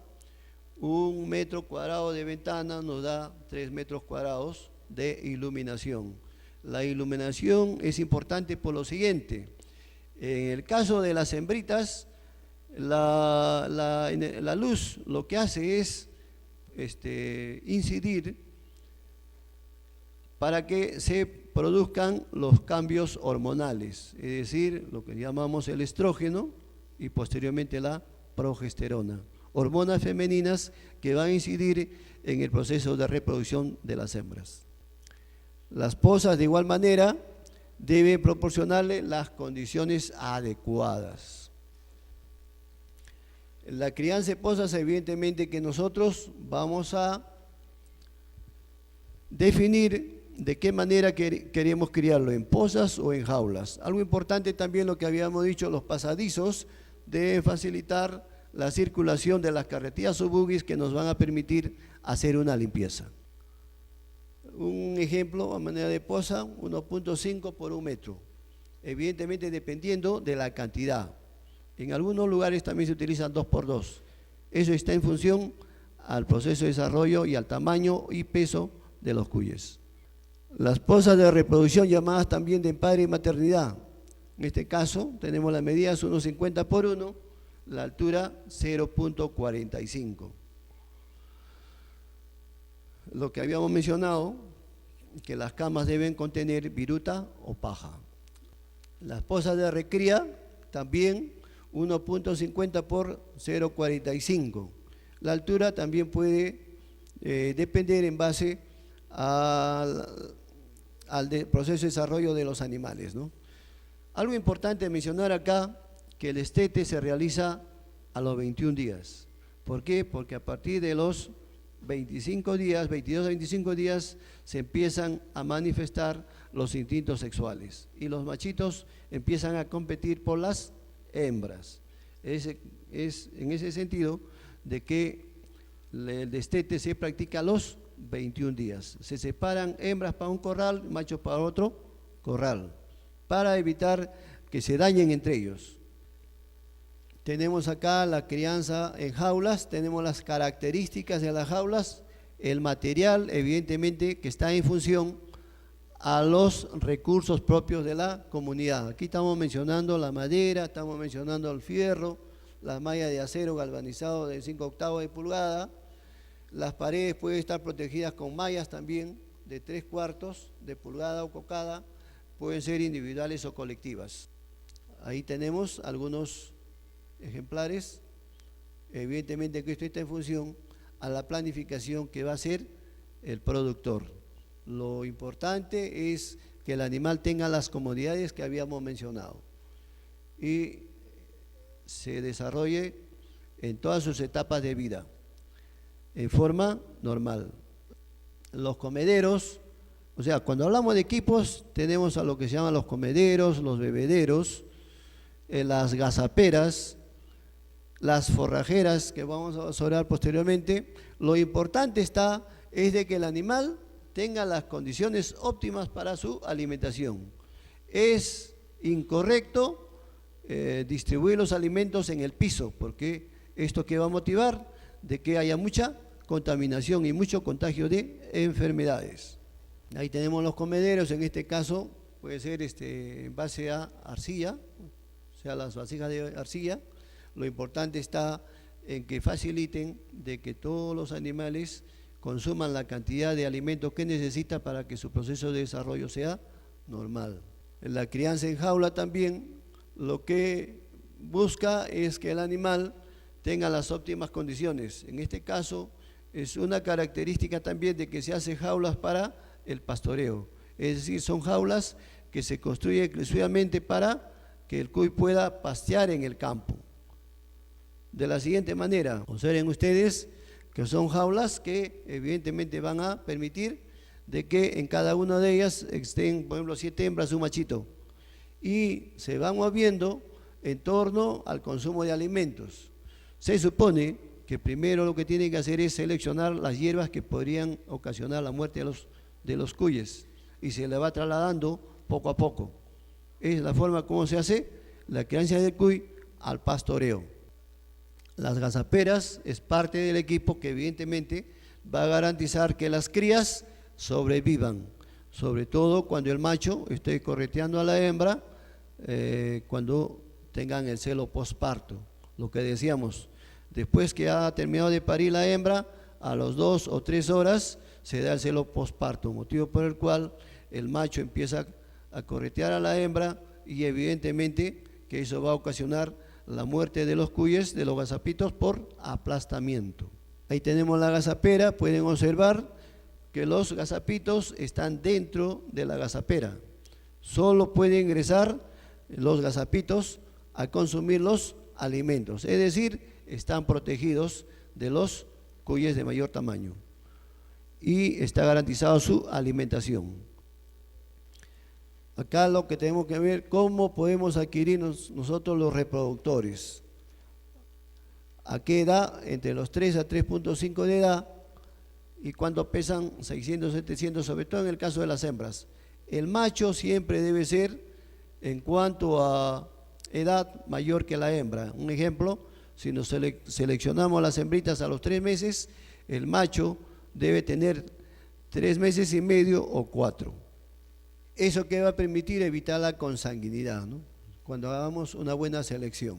1 metro cuadrado de ventana nos da 3 metros cuadrados de iluminación. La iluminación es importante por lo siguiente: en el caso de las hembritas, la luz lo que hace es incidir para que se produzcan los cambios hormonales, es decir, lo que llamamos el estrógeno y posteriormente la progesterona, hormonas femeninas que van a incidir en el proceso de reproducción de las hembras. Las pozas de igual manera deben proporcionarle las condiciones adecuadas. La crianza de pozas, evidentemente que nosotros vamos a definir de qué manera queremos criarlo, en pozas o en jaulas. Algo importante también, lo que habíamos dicho, los pasadizos deben facilitar la circulación de las carretillas o buggies que nos van a permitir hacer una limpieza. Un ejemplo a manera de poza, 1.5 por 1 metro, evidentemente dependiendo de la cantidad. En algunos lugares también se utilizan 2 por 2. Eso está en función al proceso de desarrollo y al tamaño y peso de los cuyes. Las pozas de reproducción, llamadas también de padre y maternidad. En este caso tenemos las medidas 1.50 por 1, la altura 0.45. Lo que habíamos mencionado, que las camas deben contener viruta o paja. Las pozas de recría también 1.50 por 0.45. La altura también puede depender en base al proceso de desarrollo de los animales, ¿no? Algo importante mencionar acá, que el destete se realiza a los 21 días. ¿Por qué? Porque a partir de los 22 a 25 días se empiezan a manifestar los instintos sexuales y los machitos empiezan a competir por las hembras. Es en ese sentido de que el destete se practica a los 21 días. Se separan hembras para un corral, machos para otro corral, para evitar que se dañen entre ellos. Tenemos acá la crianza en jaulas, tenemos las características de las jaulas, el material evidentemente que está en función a los recursos propios de la comunidad. Aquí estamos mencionando la madera, estamos mencionando el fierro, las mallas de acero galvanizado de 5/8 de pulgada. Las paredes pueden estar protegidas con mallas también de 3/4 de pulgada o cocada, pueden ser individuales o colectivas. Ahí tenemos algunos ejemplares. Evidentemente que esto está en función a la planificación que va a hacer el productor. Lo importante es que el animal tenga las comodidades que habíamos mencionado y se desarrolle en todas sus etapas de vida en forma normal. Los comederos, o sea, cuando hablamos de equipos tenemos a lo que se llaman los comederos, los bebederos, las gazaperas, las forrajeras que vamos a hablar posteriormente. Lo importante es de que el animal tenga las condiciones óptimas para su alimentación. Es incorrecto distribuir los alimentos en el piso, porque esto que va a motivar de que haya mucha contaminación y mucho contagio de enfermedades. Ahí tenemos los comederos, en este caso puede ser en base a arcilla, o sea, las vasijas de arcilla. Lo importante está en que faciliten de que todos los animales consuman la cantidad de alimentos que necesitan para que su proceso de desarrollo sea normal. En la crianza en jaula también lo que busca es que el animal tenga las óptimas condiciones. En este caso es una característica también de que se hace jaulas para el pastoreo, es decir, son jaulas que se construyen exclusivamente para que el cuy pueda pastear en el campo. De la siguiente manera, observen ustedes que son jaulas que evidentemente van a permitir de que en cada una de ellas estén, por ejemplo, 7 hembras, un machito, y se van moviendo en torno al consumo de alimentos. Se supone que primero lo que tienen que hacer es seleccionar las hierbas que podrían ocasionar la muerte de los cuyes, y se le va trasladando poco a poco. Es la forma como se hace la crianza del cuy al pastoreo. Las gazaperas es parte del equipo que evidentemente va a garantizar que las crías sobrevivan, sobre todo cuando el macho esté correteando a la hembra, cuando tengan el celo posparto. Lo que decíamos, después que ha terminado de parir la hembra, a las 2 o 3 horas se da el celo posparto, motivo por el cual el macho empieza a corretear a la hembra y evidentemente que eso va a ocasionar la muerte de los cuyes, de los gazapitos, por aplastamiento. Ahí tenemos la gazapera, pueden observar que los gazapitos están dentro de la gazapera. Solo pueden ingresar los gazapitos a consumir los alimentos, es decir, están protegidos de los cuyes de mayor tamaño y está garantizado su alimentación. Acá lo que tenemos que ver, cómo podemos adquirir nosotros los reproductores. ¿A qué edad? Entre los 3 a 3.5 de edad. ¿Y cuánto pesan? 600, 700, sobre todo en el caso de las hembras. El macho siempre debe ser, en cuanto a edad, mayor que la hembra. Un ejemplo, si nos seleccionamos las hembritas a los 3 meses, el macho debe tener 3 meses y medio o 4. Eso que va a permitir evitar la consanguinidad, ¿no? Cuando hagamos una buena selección.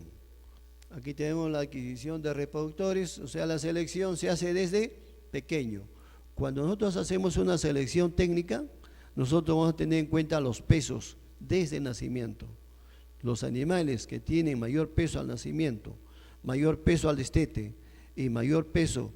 Aquí tenemos la adquisición de reproductores, o sea, la selección se hace desde pequeño. Cuando nosotros hacemos una selección técnica, nosotros vamos a tener en cuenta los pesos desde el nacimiento. Los animales que tienen mayor peso al nacimiento, mayor peso al destete y mayor peso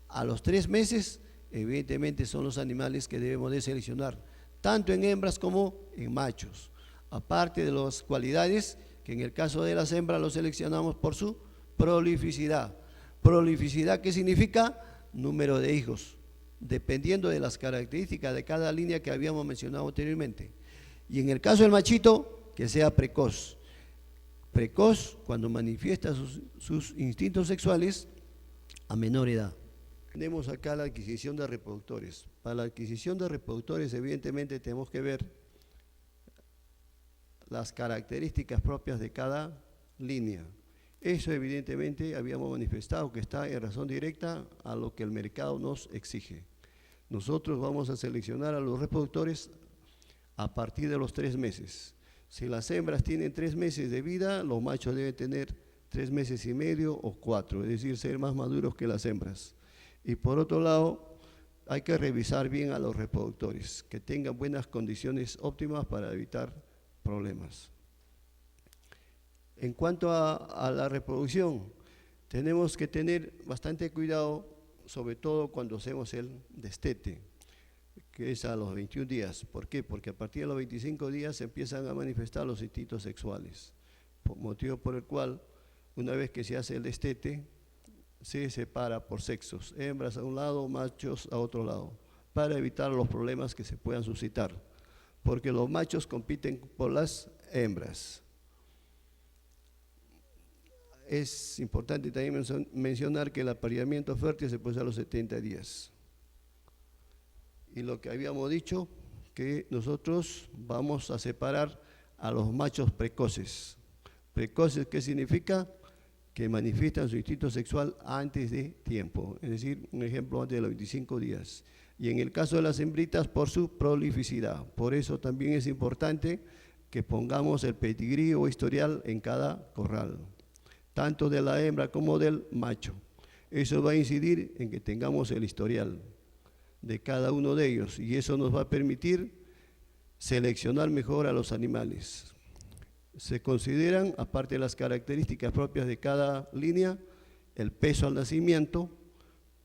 a los 3 meses, evidentemente son los animales que debemos de seleccionar, tanto en hembras como en machos, aparte de las cualidades que en el caso de las hembras los seleccionamos por su prolificidad. Prolificidad, ¿qué significa? Número de hijos, dependiendo de las características de cada línea que habíamos mencionado anteriormente. Y en el caso del machito, que sea precoz. Precoz cuando manifiesta sus instintos sexuales a menor edad. Tenemos acá la adquisición de reproductores. Para la adquisición de reproductores, evidentemente, tenemos que ver las características propias de cada línea. Eso, evidentemente, habíamos manifestado que está en razón directa a lo que el mercado nos exige. Nosotros vamos a seleccionar a los reproductores a partir de los 3 meses. Si las hembras tienen 3 meses de vida, los machos deben tener 3 meses y medio o 4, es decir, ser más maduros que las hembras. Y por otro lado, hay que revisar bien a los reproductores, que tengan buenas condiciones óptimas para evitar problemas. En cuanto a la reproducción, tenemos que tener bastante cuidado, sobre todo cuando hacemos el destete, que es a los 21 días. ¿Por qué? Porque a partir de los 25 días se empiezan a manifestar los instintos sexuales, motivo por el cual, una vez que se hace el destete, se separa por sexos, hembras a un lado, machos a otro lado, para evitar los problemas que se puedan suscitar, porque los machos compiten por las hembras. Es importante también mencionar que el apareamiento fértil se puede hacer a los 70 días. Y lo que habíamos dicho, que nosotros vamos a separar a los machos precoces. Precoces, ¿qué significa? Que manifiestan su instinto sexual antes de tiempo, es decir, un ejemplo, antes de los 25 días. Y en el caso de las hembritas, por su prolificidad. Por eso también es importante que pongamos el pedigrí o historial en cada corral, tanto de la hembra como del macho. Eso va a incidir en que tengamos el historial de cada uno de ellos y eso nos va a permitir seleccionar mejor a los animales. Se consideran, aparte de las características propias de cada línea, el peso al nacimiento,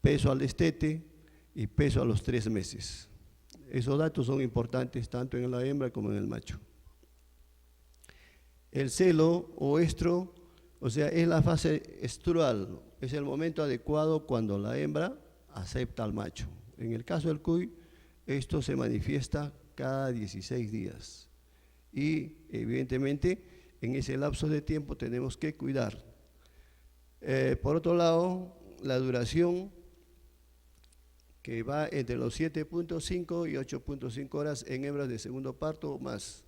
peso al destete y peso a los 3 meses. Esos datos son importantes tanto en la hembra como en el macho. El celo o estro, o sea, es la fase estrual, es el momento adecuado cuando la hembra acepta al macho. En el caso del cuy, esto se manifiesta cada 16 días. Y evidentemente en ese lapso de tiempo tenemos que cuidar. Por otro lado, la duración que va entre los 7.5 y 8.5 horas en hembras de segundo parto o más.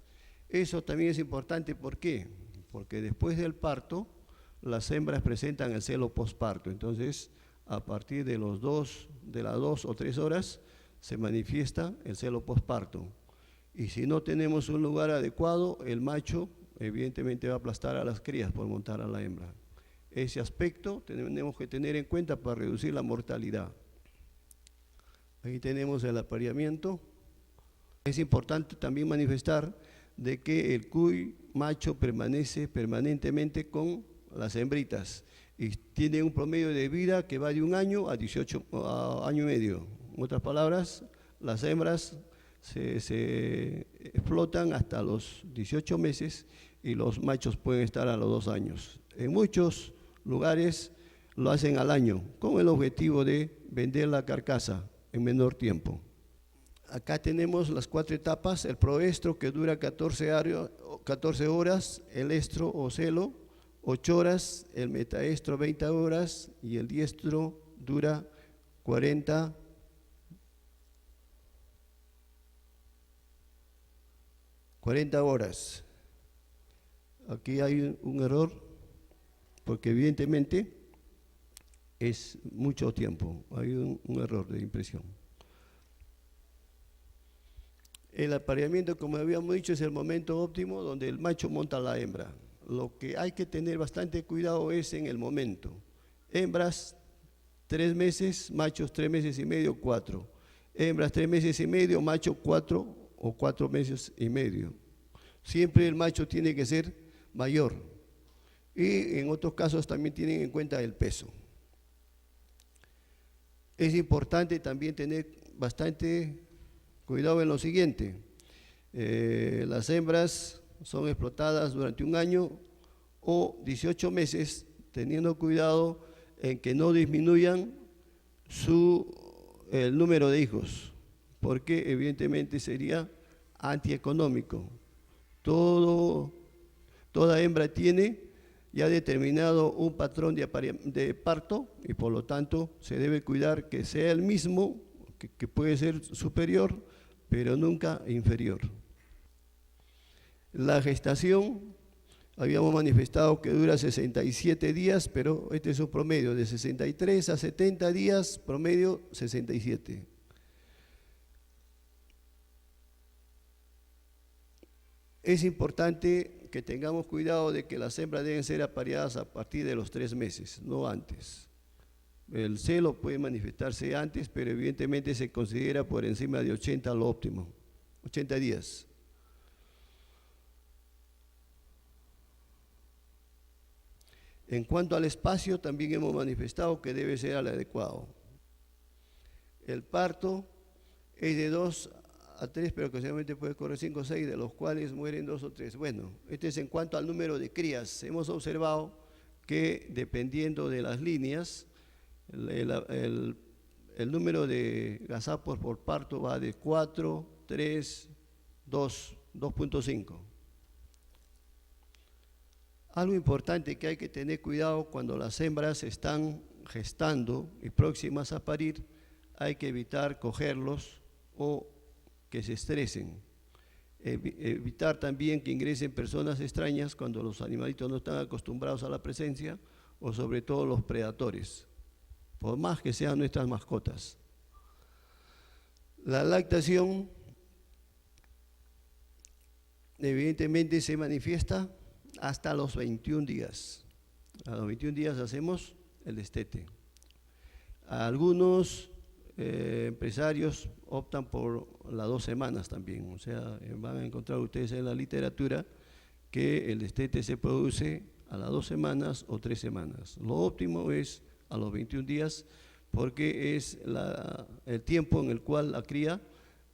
Eso también es importante, ¿por qué? Porque después del parto, las hembras presentan el celo posparto. Entonces, a partir de las 2 o 3 horas, se manifiesta el celo posparto. Y si no tenemos un lugar adecuado, el macho evidentemente va a aplastar a las crías por montar a la hembra. Ese aspecto tenemos que tener en cuenta para reducir la mortalidad. Ahí tenemos el apareamiento. Es importante también manifestar de que el cuy macho permanece permanentemente con las hembritas y tiene un promedio de vida que va de 1 año a 18 año y medio. En otras palabras, las hembras se explotan hasta los 18 meses y los machos pueden estar a los 2 años. En muchos lugares lo hacen al año con el objetivo de vender la carcasa en menor tiempo. Acá tenemos las 4 etapas: el proestro, que dura 14 horas, el estro o celo 8 horas, el metaestro 20 horas y el diestro dura 40 horas. Aquí hay un error porque evidentemente es mucho tiempo, hay un error de impresión. El apareamiento, como habíamos dicho, es el momento óptimo donde el macho monta a la hembra. Lo que hay que tener bastante cuidado es en el momento. Hembras 3 meses, machos 3 meses y medio, 4. Hembras 3 meses y medio, macho 4 o 4 meses y medio. Siempre el macho tiene que ser mayor. Y en otros casos también tienen en cuenta el peso. Es importante también tener bastante cuidado en lo siguiente. Las hembras son explotadas durante 1 año o 18 meses, teniendo cuidado en que no disminuyan el número de hijos, porque evidentemente sería antieconómico. Toda hembra tiene ya determinado un patrón de parto y por lo tanto se debe cuidar que sea el mismo, que puede ser superior, pero nunca inferior. La gestación, habíamos manifestado que dura 67 días, pero este es un promedio de 63 a 70 días, promedio 67. Es importante que tengamos cuidado de que las hembras deben ser apareadas a partir de los 3 meses, no antes. El celo puede manifestarse antes, pero evidentemente se considera por encima de 80 lo óptimo, 80 días. En cuanto al espacio, también hemos manifestado que debe ser el adecuado. El parto es de 2 a 3, pero ocasionalmente puede correr 5 o 6, de los cuales mueren 2 o 3. Bueno, este es en cuanto al número de crías. Hemos observado que dependiendo de las líneas, el número de gazapos por parto va de 4, 3, 2, 2.5. Algo importante que hay que tener cuidado cuando las hembras están gestando y próximas a parir, hay que evitar cogerlos o que se estresen. Evitar también que ingresen personas extrañas cuando los animalitos no están acostumbrados a la presencia, o sobre todo los predadores, por más que sean nuestras mascotas. La lactación evidentemente se manifiesta hasta los 21 días. A los 21 días hacemos el destete. Algunos empresarios optan por las 2 semanas también, o sea, van a encontrar ustedes en la literatura que el destete se produce a las 2 semanas o 3 semanas. Lo óptimo es a los 21 días porque es el tiempo en el cual la cría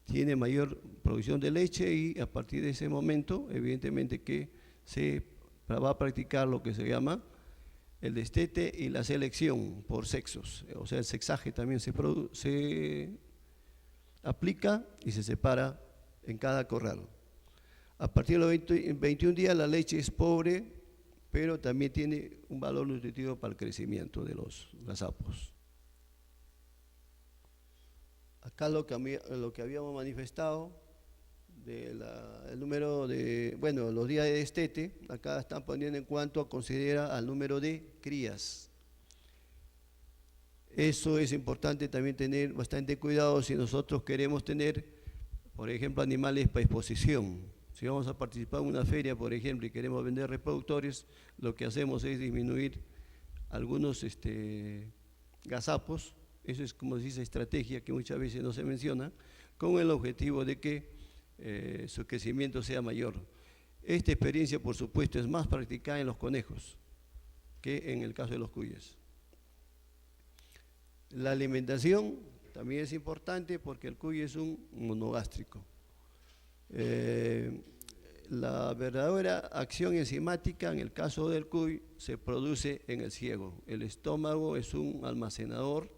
tiene mayor producción de leche, y a partir de ese momento evidentemente que se va a practicar lo que se llama el destete y la selección por sexos, o sea, el sexaje también se aplica y se separa en cada corral. A partir de los 21 días la leche es pobre, pero también tiene un valor nutritivo para el crecimiento de los gazapos. Acá lo que habíamos manifestado el número de, bueno, los días de destete, acá están poniendo en cuanto a considera al número de crías. Eso es importante también tener bastante cuidado si nosotros queremos tener, por ejemplo, animales para exposición. Si vamos a participar en una feria, por ejemplo, y queremos vender reproductores, lo que hacemos es disminuir algunos gazapos. Eso es, como se dice, estrategia que muchas veces no se menciona, con el objetivo de que su crecimiento sea mayor. Esta experiencia, por supuesto, es más practicada en los conejos que en el caso de los cuyes. La alimentación también es importante porque el cuy es un monogástrico. La verdadera acción enzimática en el caso del cuy se produce en el ciego. El estómago es un almacenador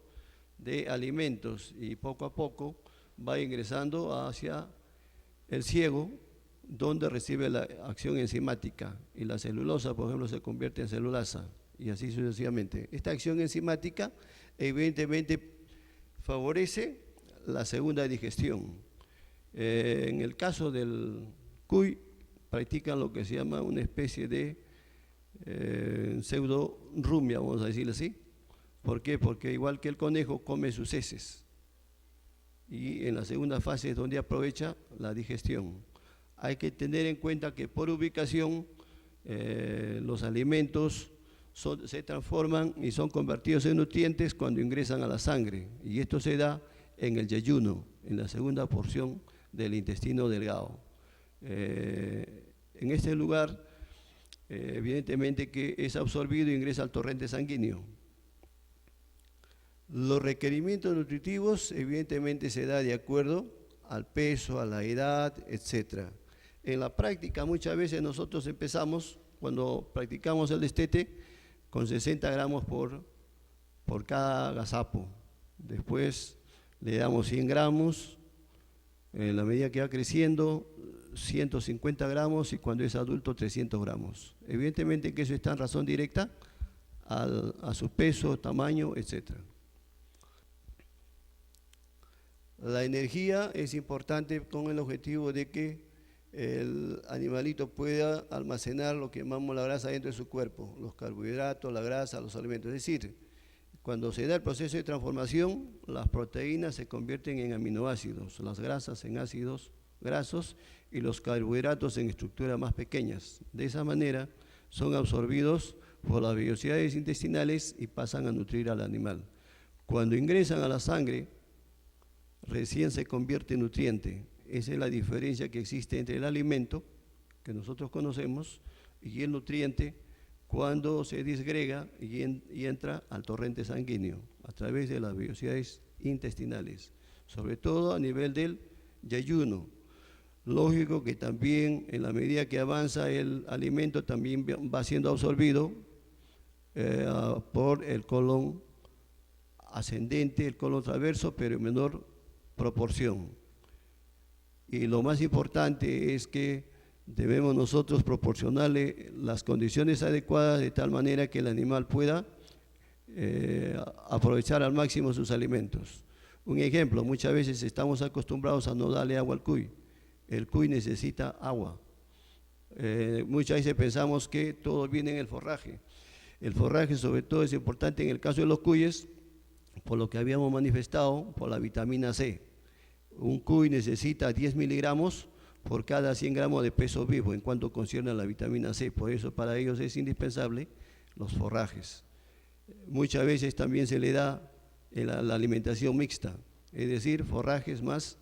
de alimentos y poco a poco va ingresando hacia el ciego, donde recibe la acción enzimática, y la celulosa, por ejemplo, se convierte en celulasa, y así sucesivamente. Esta acción enzimática evidentemente favorece la segunda digestión. En el caso del cuy, practican lo que se llama una especie de pseudo rumia, vamos a decirlo así. ¿Por qué? Porque igual que el conejo come sus heces, y en la segunda fase es donde aprovecha la digestión. Hay que tener en cuenta que por ubicación los alimentos se transforman y son convertidos en nutrientes cuando ingresan a la sangre, y esto se da en el yeyuno, en la segunda porción del intestino delgado. En este lugar, evidentemente que es absorbido e ingresa al torrente sanguíneo. Los requerimientos nutritivos evidentemente se da de acuerdo al peso, a la edad, etc. En la práctica muchas veces nosotros empezamos, cuando practicamos el destete, con 60 gramos por cada gazapo. Después le damos 100 gramos, en la medida que va creciendo, 150 gramos, y cuando es adulto 300 gramos. Evidentemente que eso está en razón directa a su peso, tamaño, etc. La energía es importante con el objetivo de que el animalito pueda almacenar lo que llamamos la grasa dentro de su cuerpo, los carbohidratos, la grasa, los alimentos. Es decir, cuando se da el proceso de transformación, las proteínas se convierten en aminoácidos, las grasas en ácidos grasos y los carbohidratos en estructuras más pequeñas. De esa manera son absorbidos por las vellosidades intestinales y pasan a nutrir al animal. Cuando ingresan a la sangre, recién se convierte en nutriente. Esa es la diferencia que existe entre el alimento que nosotros conocemos y el nutriente cuando se disgrega y entra al torrente sanguíneo a través de las vellosidades intestinales, sobre todo a nivel del yayuno. Lógico que también en la medida que avanza el alimento también va siendo absorbido por el colon ascendente, el colon transverso, pero en menor proporción. Y lo más importante es que debemos nosotros proporcionarle las condiciones adecuadas de tal manera que el animal pueda aprovechar al máximo sus alimentos. Un ejemplo, muchas veces estamos acostumbrados a no darle agua al cuy. El cuy necesita agua. Muchas veces pensamos que todo viene en el forraje. El forraje sobre todo es importante en el caso de los cuyes, por lo que habíamos manifestado, por la vitamina C. Un cuy necesita 10 miligramos por cada 100 gramos de peso vivo en cuanto concierne a la vitamina C. Por eso para ellos es indispensable los forrajes. Muchas veces también se le da la alimentación mixta, es decir, forrajes más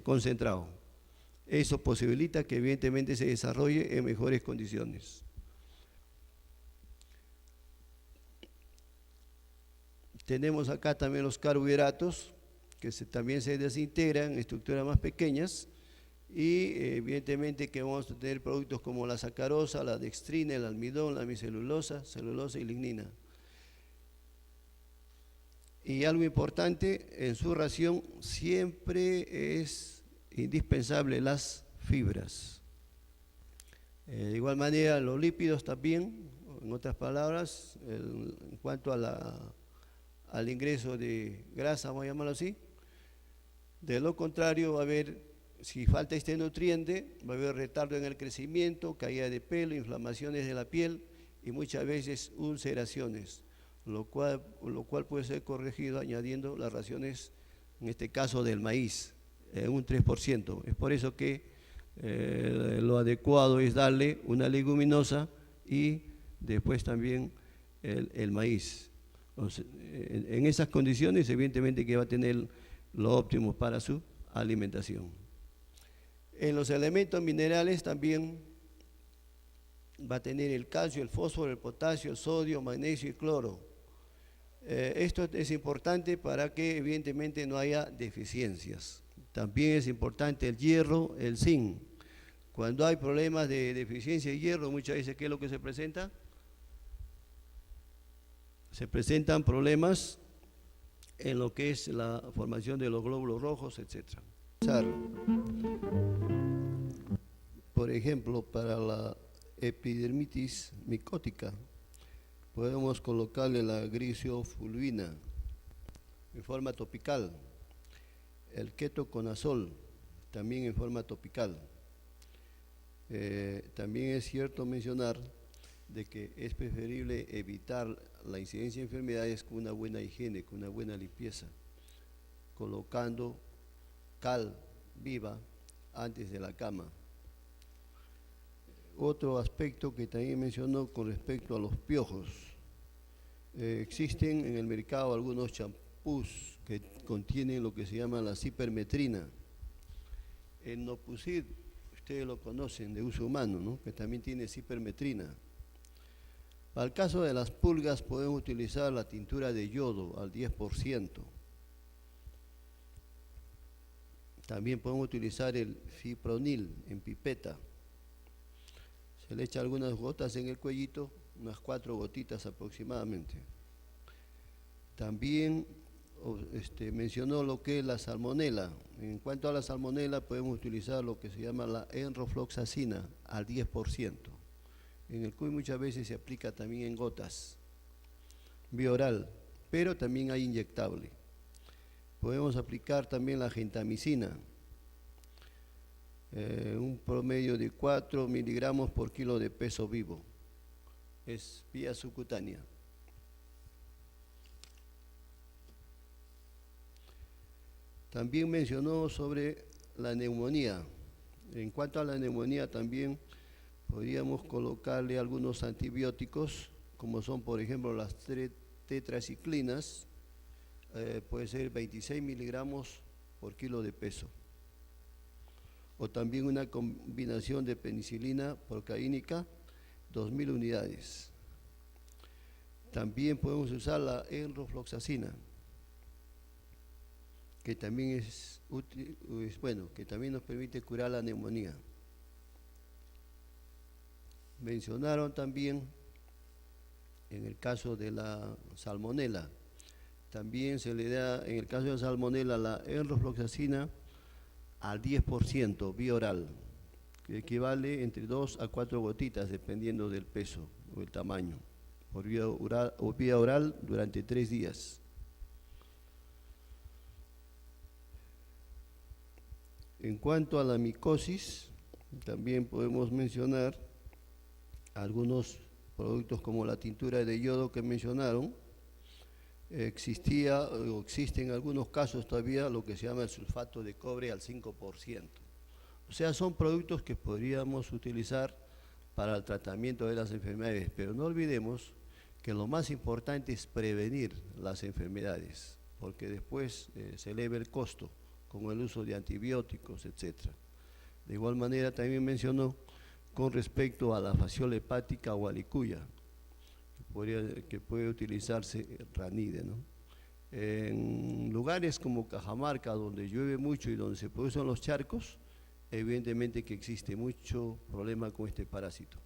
concentrados. Eso posibilita que evidentemente se desarrolle en mejores condiciones. Tenemos acá también los carbohidratos, que también se desintegran en estructuras más pequeñas y evidentemente que vamos a tener productos como la sacarosa, la dextrina, el almidón, la hemicelulosa, celulosa y lignina. Y algo importante, en su ración siempre es indispensable las fibras. De igual manera los lípidos también, en otras palabras, en cuanto a al ingreso de grasa, vamos a llamarlo así. De lo contrario va a haber, si falta este nutriente, va a haber retardo en el crecimiento, caída de pelo, inflamaciones de la piel y muchas veces ulceraciones, lo cual puede ser corregido añadiendo las raciones, en este caso del maíz, un 3%. Es por eso que lo adecuado es darle una leguminosa y después también el maíz. Entonces, en esas condiciones, evidentemente que va a tener lo óptimo para su alimentación. En los elementos minerales también va a tener el calcio, el fósforo, el potasio, el sodio, magnesio y cloro. Esto es importante para que evidentemente no haya deficiencias. También es importante el hierro, el zinc. Cuando hay problemas de deficiencia de hierro, muchas veces, ¿qué es lo que se presenta? Se presentan problemas en lo que es la formación de los glóbulos rojos, etc. Por ejemplo, para la epidermitis micótica, podemos colocarle la grisofulvina en forma topical, el ketoconazol también en forma topical. También es cierto mencionar de que es preferible evitar la incidencia de enfermedades con una buena higiene, con una buena limpieza, colocando cal viva antes de la cama. Otro aspecto que también mencionó con respecto a los piojos. Existen en el mercado algunos champús que contienen lo que se llama la cipermetrina. El Nopusid, ustedes lo conocen, de uso humano, ¿no? Que también tiene cipermetrina. Para el caso de las pulgas podemos utilizar la tintura de yodo al 10%. También podemos utilizar el fipronil en pipeta. Se le echa algunas gotas en el cuellito, unas 4 gotitas aproximadamente. También mencionó lo que es la salmonela. En cuanto a la salmonela podemos utilizar lo que se llama la enrofloxacina al 10%. En el cuy muchas veces se aplica también en gotas, vía oral, pero también hay inyectable. Podemos aplicar también la gentamicina, un promedio de 4 miligramos por kilo de peso vivo. Es vía subcutánea. También mencionó sobre la neumonía. En cuanto a la neumonía también podríamos colocarle algunos antibióticos, como son por ejemplo las tetraciclinas, puede ser 26 miligramos por kilo de peso. O también una combinación de penicilina procaínica, 2000 unidades. También podemos usar la enrofloxacina, que también es útil, que también nos permite curar la neumonía. Mencionaron también en el caso de la salmonela, también se le da en el caso de la salmonela la enrofloxacina al 10% vía oral, que equivale entre 2 a 4 gotitas dependiendo del peso o el tamaño, por vía oral durante 3 días. En cuanto a la micosis, también podemos mencionar algunos productos como la tintura de yodo que mencionaron. Existía o existe en algunos casos todavía lo que se llama el sulfato de cobre al 5%. O sea, son productos que podríamos utilizar para el tratamiento de las enfermedades, pero no olvidemos que lo más importante es prevenir las enfermedades, porque después se eleva el costo con el uso de antibióticos, etc. De igual manera también mencionó con respecto a la fasciola hepática o alicuya, que puede utilizarse ranide, ¿no? En lugares como Cajamarca, donde llueve mucho y donde se producen los charcos, evidentemente que existe mucho problema con este parásito.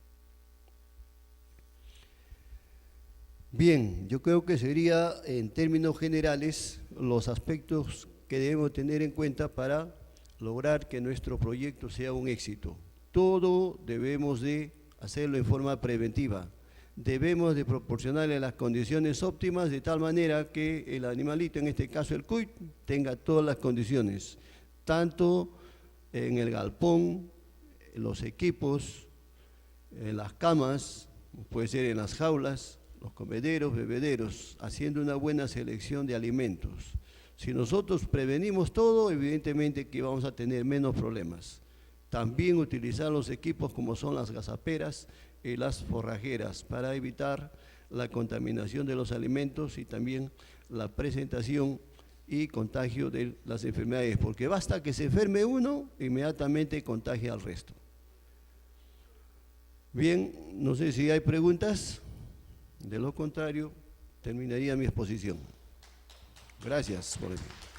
Bien, yo creo que sería en términos generales los aspectos que debemos tener en cuenta para lograr que nuestro proyecto sea un éxito. Todo debemos de hacerlo en forma preventiva. Debemos de proporcionarle las condiciones óptimas de tal manera que el animalito, en este caso el cuy, tenga todas las condiciones, tanto en el galpón, en los equipos, en las camas, puede ser en las jaulas, los comederos, bebederos, haciendo una buena selección de alimentos. Si nosotros prevenimos todo, evidentemente que vamos a tener menos problemas. También utilizar los equipos como son las gazaperas y las forrajeras para evitar la contaminación de los alimentos y también la presentación y contagio de las enfermedades, porque basta que se enferme uno, inmediatamente contagia al resto. Bien, no sé si hay preguntas, de lo contrario, terminaría mi exposición. Gracias por el tiempo.